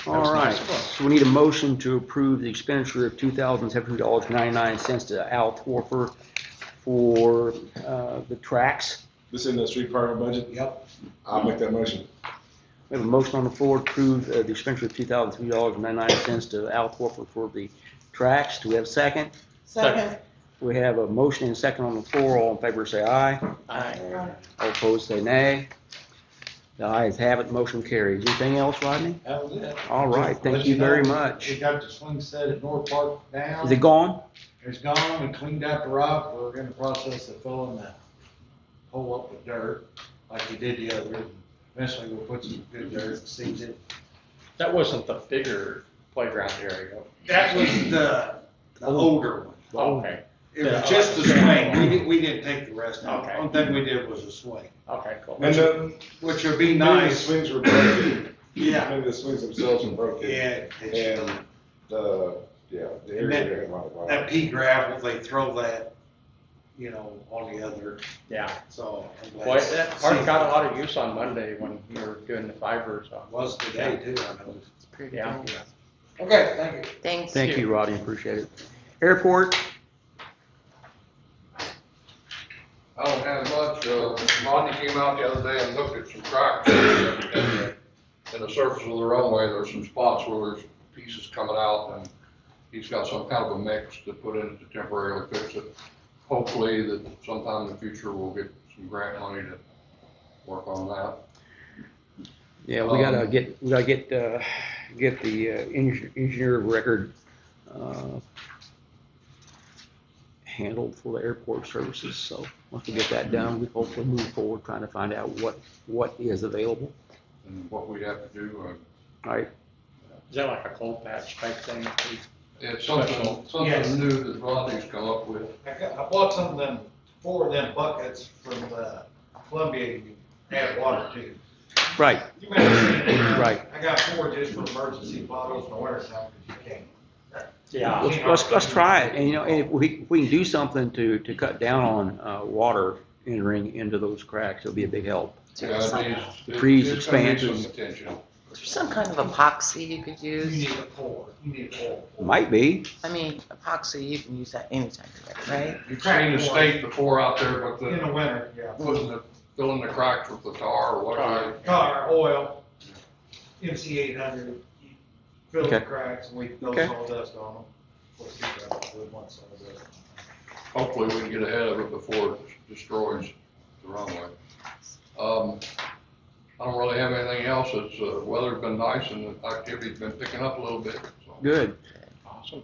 All right. So we need a motion to approve the expenditure of $2,700.99 to Al Torfer for the tracks. This in the street department budget? Yep. I'll make that motion. We have a motion on the floor to approve the expenditure of $2,300.99 to Al Torfer for the tracks. Do we have a second? Second. We have a motion and a second on the floor. All in favor say aye. Aye. All opposed say nay. The ayes have it, motion carries. Anything else, Rodney? That was it. All right, Just thank let you very know, much. We got the swing set at North Park down. Is it gone? It's gone. We cleaned out the rock. We're in the process of filling the hole up with dirt like we did the other. Eventually we'll put some good dirt, seed it. That wasn't the bigger playground area. That was the older one. Okay. It was just the swing. We didn't take the rest out. The only thing we did was the swing. Okay, cool. And Which would be maybe the nice. swings were broken. Yeah. Maybe the swings themselves were broken. Yeah. And the And area there had a lot of water. that pea gravel, they throw that you know, all the other, Yeah. so. I'm glad Boy, to that see park it. got a lot of use on Monday when we were doing the fiber, so. Was today too, I noticed. It's pretty Yeah. good. Okay, thank you. Thanks. Thank you, Rodney, appreciate it. Airport, I don't have much. Monty came out the other day and looked at some cracks in the surface of the runway. There's some spots where there's pieces coming out, and he's got some kind of a mix to put in to temporarily fix it. Hopefully that sometime in the future we'll get some grant money to work on that. yeah, we gotta get the engineer of record, handled for the airport services, so once we get that done, we hopefully move forward trying to find out what is available. And what we have to do, All right, Is that like a cold patch type thing? it's something Yes. new that Rodney's come up with. I bought some of them, 4 of them buckets from Columbia, you add water to. right, You may have seen it. right. I got 4 just for emergency bottles in the winter time, because you can't. Yeah. Let's try it, and you know, and if we can do something to cut down on water entering into those cracks, it'll be a big help. Freeze It's gonna need some expansions. attention. Is there some kind of epoxy you could You use? need a pour, you need a pour. Might be, I mean, epoxy, you can use that anytime, right? You've seen the state before out there with In the the, winter, yeah. filling the cracks with the tar or whatever. Tar, oil, MC 800, you fill the Okay. cracks, and we throw Okay. sawdust on them. Of course, you got good ones, sawdust. Hopefully we can get ahead of it before it destroys the runway. I don't really have anything else. It's, weather's been nice and the activity's been picking up a little bit, so good. Awesome.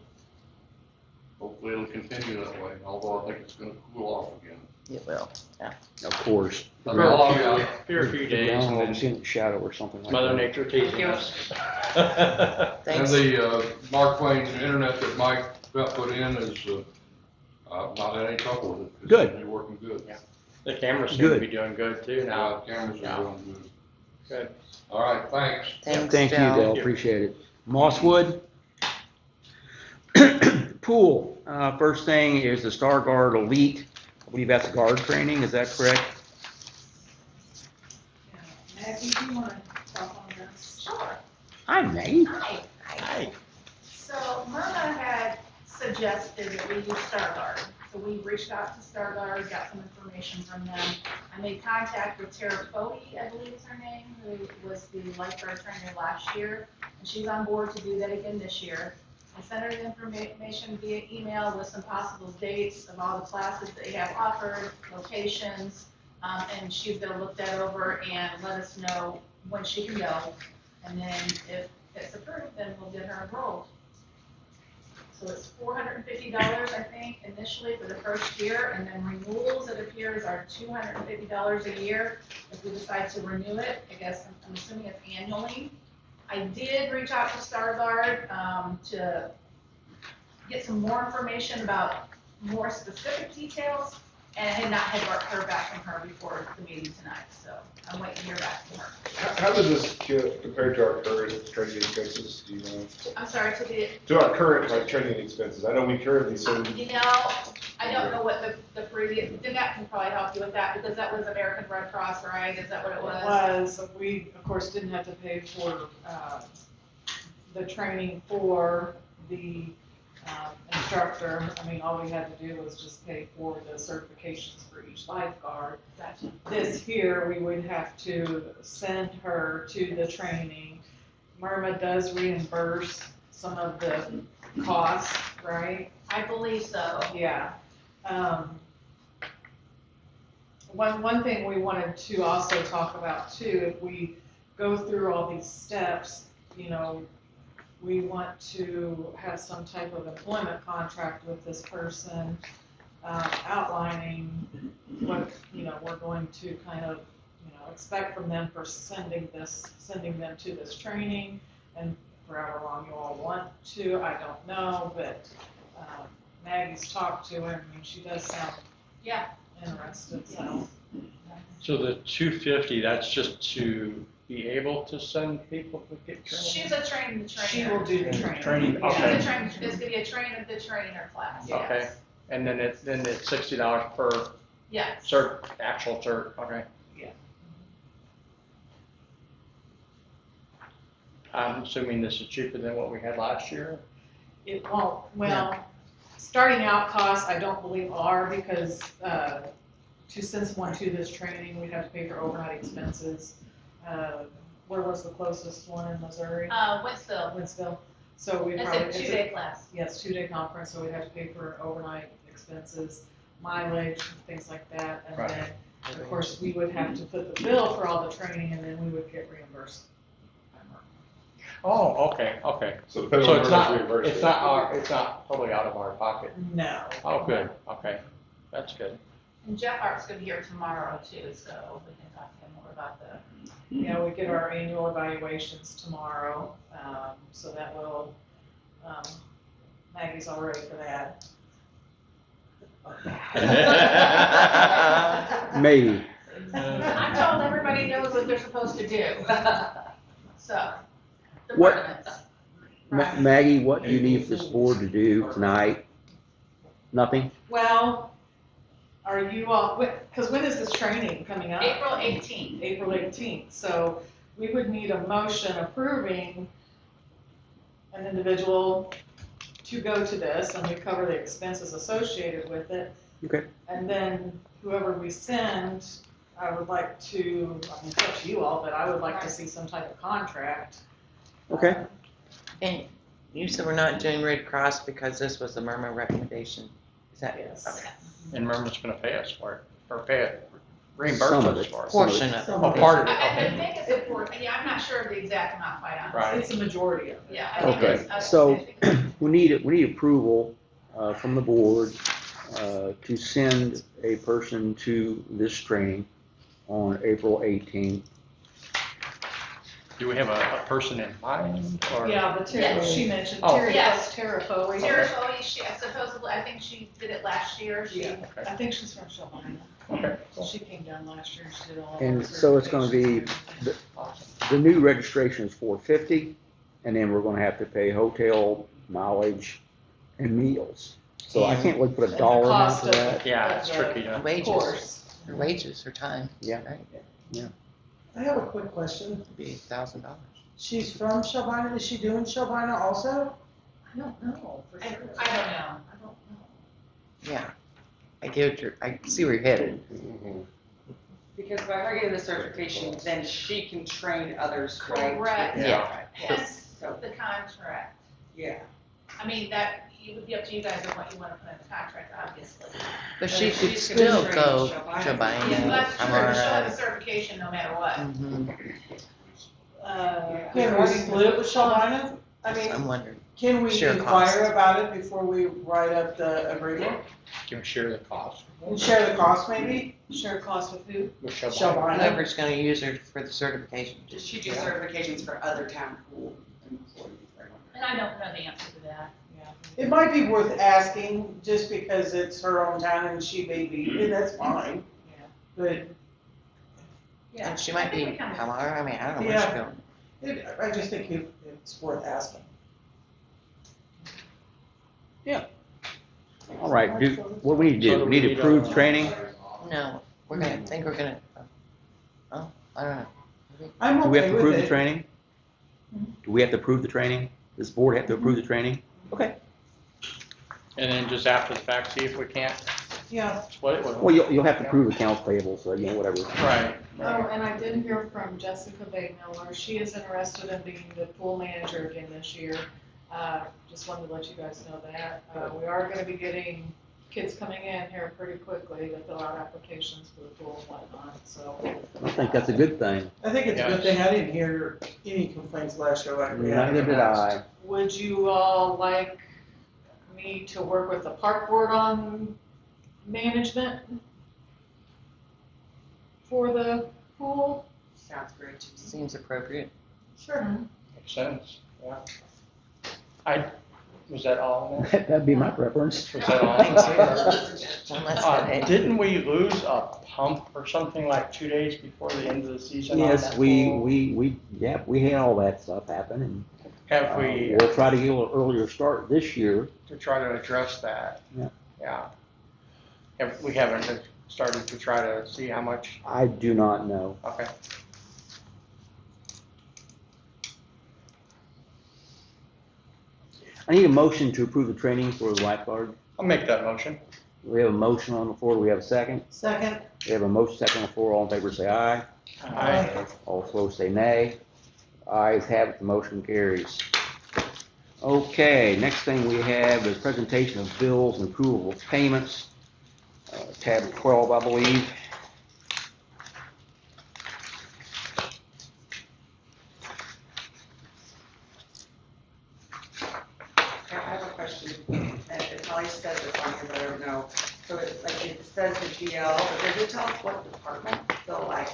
hopefully it'll continue that way, although I think it's gonna cool off again. It will, yeah. Of course. I mean, a lot of Here a few days and I've then seen a shadow or something like that. Mother Nature teasing us. And Thanks. the, Mark Twain's internet that Mike got put in is, I've not had any trouble with it. It's Good. been working good. Yeah. The cameras seem to Good. be doing good too now. Cameras Yeah. are doing good. Good. All right, thanks. Thanks, Thank you, Joe. Dale, appreciate it. Mosswood. Pool, first thing is the Star Guard Elite. I believe that's guard training, is that correct? Maggie, do you want to talk on this? Sure. Hi, Maggie. Hi. Hi. So Myrna had suggested that we use StarGuard. So we reached out to StarGuard, got some information from them. I made contact with Tara Fody, I believe is her name, who was the lifeguard trainer last year. And she's on board to do that again this year. I sent her the information via email with some possible dates of all the classes they have offered, locations, and she's gonna look that over and let us know when she can go. And then if it's approved, then we'll get her enrolled. So it's $450, I think, initially for the first year, and then renewals, it appears, are $250 a year if we decide to renew it. I guess I'm assuming it's annually. I did reach out to StarGuard to get some more information about more specific details, and I had not heard back from her before the meeting tonight, so I'm waiting to hear back from her. How does this compare to our current training expenses, do you know? I'm sorry, To our current, like, training expenses, I know we currently send. You know, I don't know what the previous, Jeanette can probably help you with that, because that was American Red Cross, right? Is that what it was? We, of course, didn't have to pay for, the training for the, instructor. I mean, all we had to do was just pay for the certifications for each lifeguard. Gotcha. This here, we would have to send her to the training. Myrna does reimburse some of the costs, right? I believe so. Yeah. One thing we wanted to also talk about too, if we go through all these steps, you know, we want to have some type of employment contract with this person, outlining what, you know, we're going to kind of, you know, expect from them for sending them to this training, and for however long you all want to, I don't know, but, Maggie's talked to her, I mean, she does sound interested, so. So the 250, that's just to be able to send people to get trained? She's a trainer. She will do the training. Training, She's okay. a trainer, it's gonna be a train of the trainer class. Okay. And then it's $60 per Yes. actual cert, okay. Yeah. I'm assuming this is cheaper than what we had last year? It won't, well, starting out costs, I don't believe are, because, since one to this training, we'd have to pay for overnight expenses. Where was the closest one in Missouri? Wentzville. Wentzville. So we That's probably. a 2-day class. Yes, 2-day conference, so we'd have to pay for overnight expenses, mileage, things like that. And Right. then, of course, we would have to put the bill for all the training, and then we would get reimbursed. Oh, okay. So depending on it's how much not, reimbursement. it's not totally out of our pocket? No. Oh, good, okay, that's good. And Jeff Hart's gonna be here tomorrow too, so we can talk to him more about the. Yeah, we get our annual evaluations tomorrow, so that will, Maggie's all ready for that. Maybe. I'm told everybody knows what they're supposed to do. So, What- departments. Maggie, what do you need this board to do tonight? Nothing? Well, are you all, because when is this training coming up? April 18th. April 18th, so we would need a motion approving an individual to go to this, and we cover the expenses associated with it. Okay. And then whoever we send, I would like to, I mean, it's up to you all, but I would like to see some type of contract. Okay. And you said we're not doing Red Cross because this was the Murmur recommendation. Is that? Yes. Okay. And Murman's gonna pay us for it, or reimburse Some of us it. for it. Portion of it. Oh, part of it, I okay. think it's important, yeah, I'm not sure of the exact amount, quite honestly. Right. It's a majority of it. Yeah, I think Okay, it's. so we need approval from the board to send a person to this training on April 18th. Do we have a person in mind, or? Yeah, the Terry, Yes. she mentioned, Oh. Yes. Terry Foley. Sarah Foley, she supposedly, I think she did it last year, she. Yeah, I think she's from Shelburne. Okay. She came down last year and she did all. And the so it's gonna be, certifications. the new registration is $450, and then we're gonna have to pay hotel, mileage, and meals. So I can't really put a And dollar the amount cost to of- that. Yeah, it's of tricky, the yeah. Wages. course. Her wages, her time. Yeah. Right? I have a quick question. It'd be $1,000. She's from Shelbina, is she doing Shelbina also? I don't know, for I sure. don't know, I don't know. Yeah. I see where you're headed. Because by her getting the certification, then she can train others, right? Correct. Yeah. Hence the contract. Yeah. I mean, that, it would be up to you guys on what you want to put in the contract, obviously. But she She's could gonna still train go Shelbina. to Biden. Yeah, that's true, Amara. show the certification no matter what. Mhm. Can we split with Shelbina? I mean, I'm wondering. can we Share costs. inquire about it before we write up the agreement? Can we share the cost And share the cost maybe? Share cost with who? with Shelby? Shelbina. Whoever's gonna use her for the certification. Does she do certifications for other town pool employees? And I don't know the answer to that. It might be worth asking, just because it's her own town and she may be, and that's fine. Yeah. But Yeah. And she might be Amara. I mean, I don't know where she's Yeah. going. I just think it's worth asking. All right, what do we need to do? We need approved training? No, we're gonna, I think we're gonna, oh, I don't know. I'm Do we have okay to with approve the it. training? Do we have to approve the training? Does the board have to approve the training? Okay. And then just after the fact, see if we can't Yeah. split it with them. Well, you'll have to approve accounts payable, so, you know, whatever. Right. Oh, and I did hear from Jessica Miller. She is interested in being the pool manager again this year. Just wanted to let you guys know that. We are gonna be getting kids coming in here pretty quickly to fill out applications for the pool and whatnot, so. I think that's a good thing. I think it's a good thing. I didn't hear any complaints last year like we had. Neither did I. Would you all like me to work with the park board on management for the pool? Sounds great to me. Seems appropriate. Sure. Makes sense, yeah. Was that all? That'd be my preference. Was that all? Didn't we lose a pump or something like 2 days before the end of the season? on Yes, that we had all that stuff happen, and Have we, we'll try to get a little earlier start this year. to try to address that? Yeah. Yeah. We haven't started to try to see how much, I do not know. okay. I need a motion to approve the training for the lifeguard. I'll make that motion. We have a motion on the floor. Do we have a second? Second. We have a motion second on the floor. All in favor say aye. Aye. All opposed say nay. Ayes have it, the motion carries. Okay, next thing we have is presentation of bills and approval of payments. Tab 12, I believe. I have a question, and it probably says this on here, but I don't know. So it's like, it says the GL, but does it tell us what department? So like,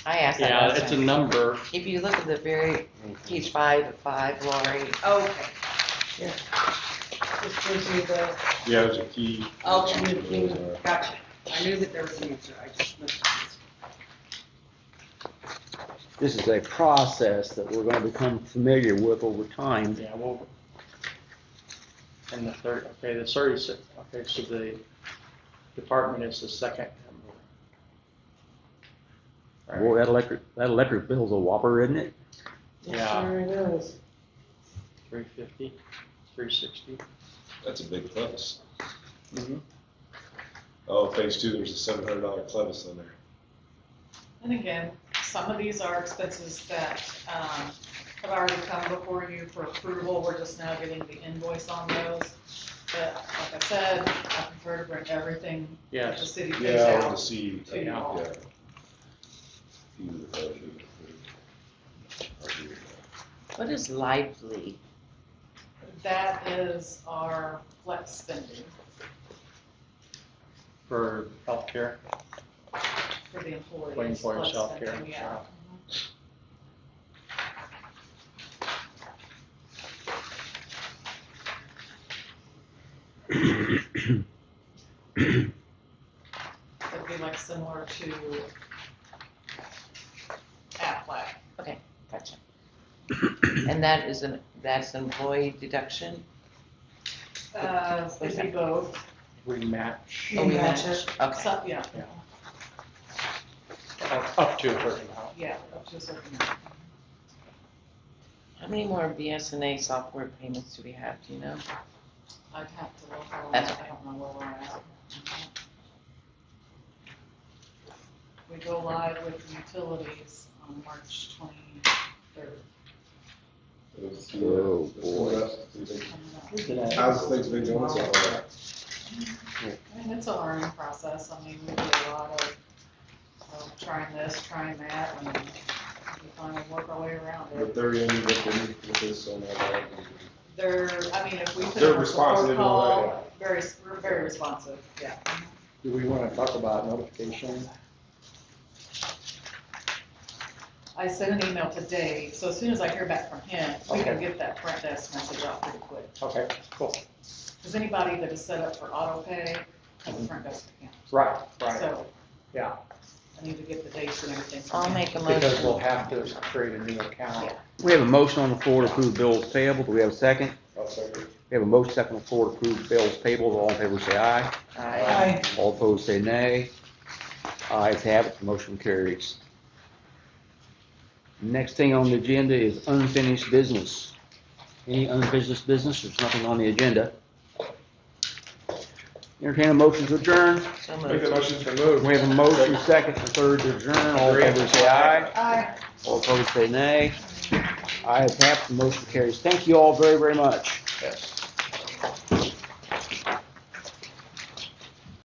I asked that. Yeah, last it's a time. number. If you look at the very, page 5 of 5, Lori. okay. Just gives you the, Yeah, there's a key. Okay, gotcha. I knew that there was an answer, I just missed it. This is a process that we're going to become familiar with over time. Yeah, well, and the 36, okay, so the department is the second number. Boy, that electric bill's a whopper, isn't it? Yeah. sure it is. 350, 360. That's a big clevis. Mm-hmm. Oh, page 2, there's a $700 clevis on there. And again, some of these are expenses that have already come before you for approval. We're just now getting the invoice on those. But like I said, I prefer to bring everything that the city pays Yeah, I want out to see. to you all. What is lively? That is our flex spending For healthcare. for the employees. For employees' flex healthcare, spending, yeah. It'd be like similar to Aflac. Okay, gotcha. And that's an employee deduction? It'd be both. We match. Oh, we match match. it. Okay. So, yeah, Up to a certain amount. yeah, up to a certain amount. How many more BSNA software payments do we have, do you know? I'd have to look on That's that, I don't know where we're at. We go live with utilities on March 23rd. Oh, boy. How's things been going so far? I mean, it's a learning process. I mean, we do a lot of trying this, trying that, and we finally work our way around it. But they're in with this and all that. They're, I mean, if we put They're in a responsive support and all that, call, we're very responsive, yeah. Do we want to talk about notification? I sent an email to Dave, so as soon as I hear back from him, we can Okay. get that front desk message out pretty quick. Okay, cool. Because anybody that is set up for auto pay has a front desk account. Right, right. So Yeah, I need to get the dates and everything. from I'll him. make a because we'll motion. have to create a new account. We have a motion on the floor to approve bills payable. Do we have a second? I'll second. We have a motion second on the floor to approve bills payable. All in favor say aye. Aye. All opposed say nay. Ayes have it, the motion carries. Next thing on the agenda is unfinished business. Any unfinished business? There's nothing on the agenda. Entertain a motion to adjourn. So Make the moved. motion to move. We have a motion second and third to adjourn. All in favor say aye. Aye. All opposed say nay. Ayes have it, the motion carries. Thank you all very, very much. Yes.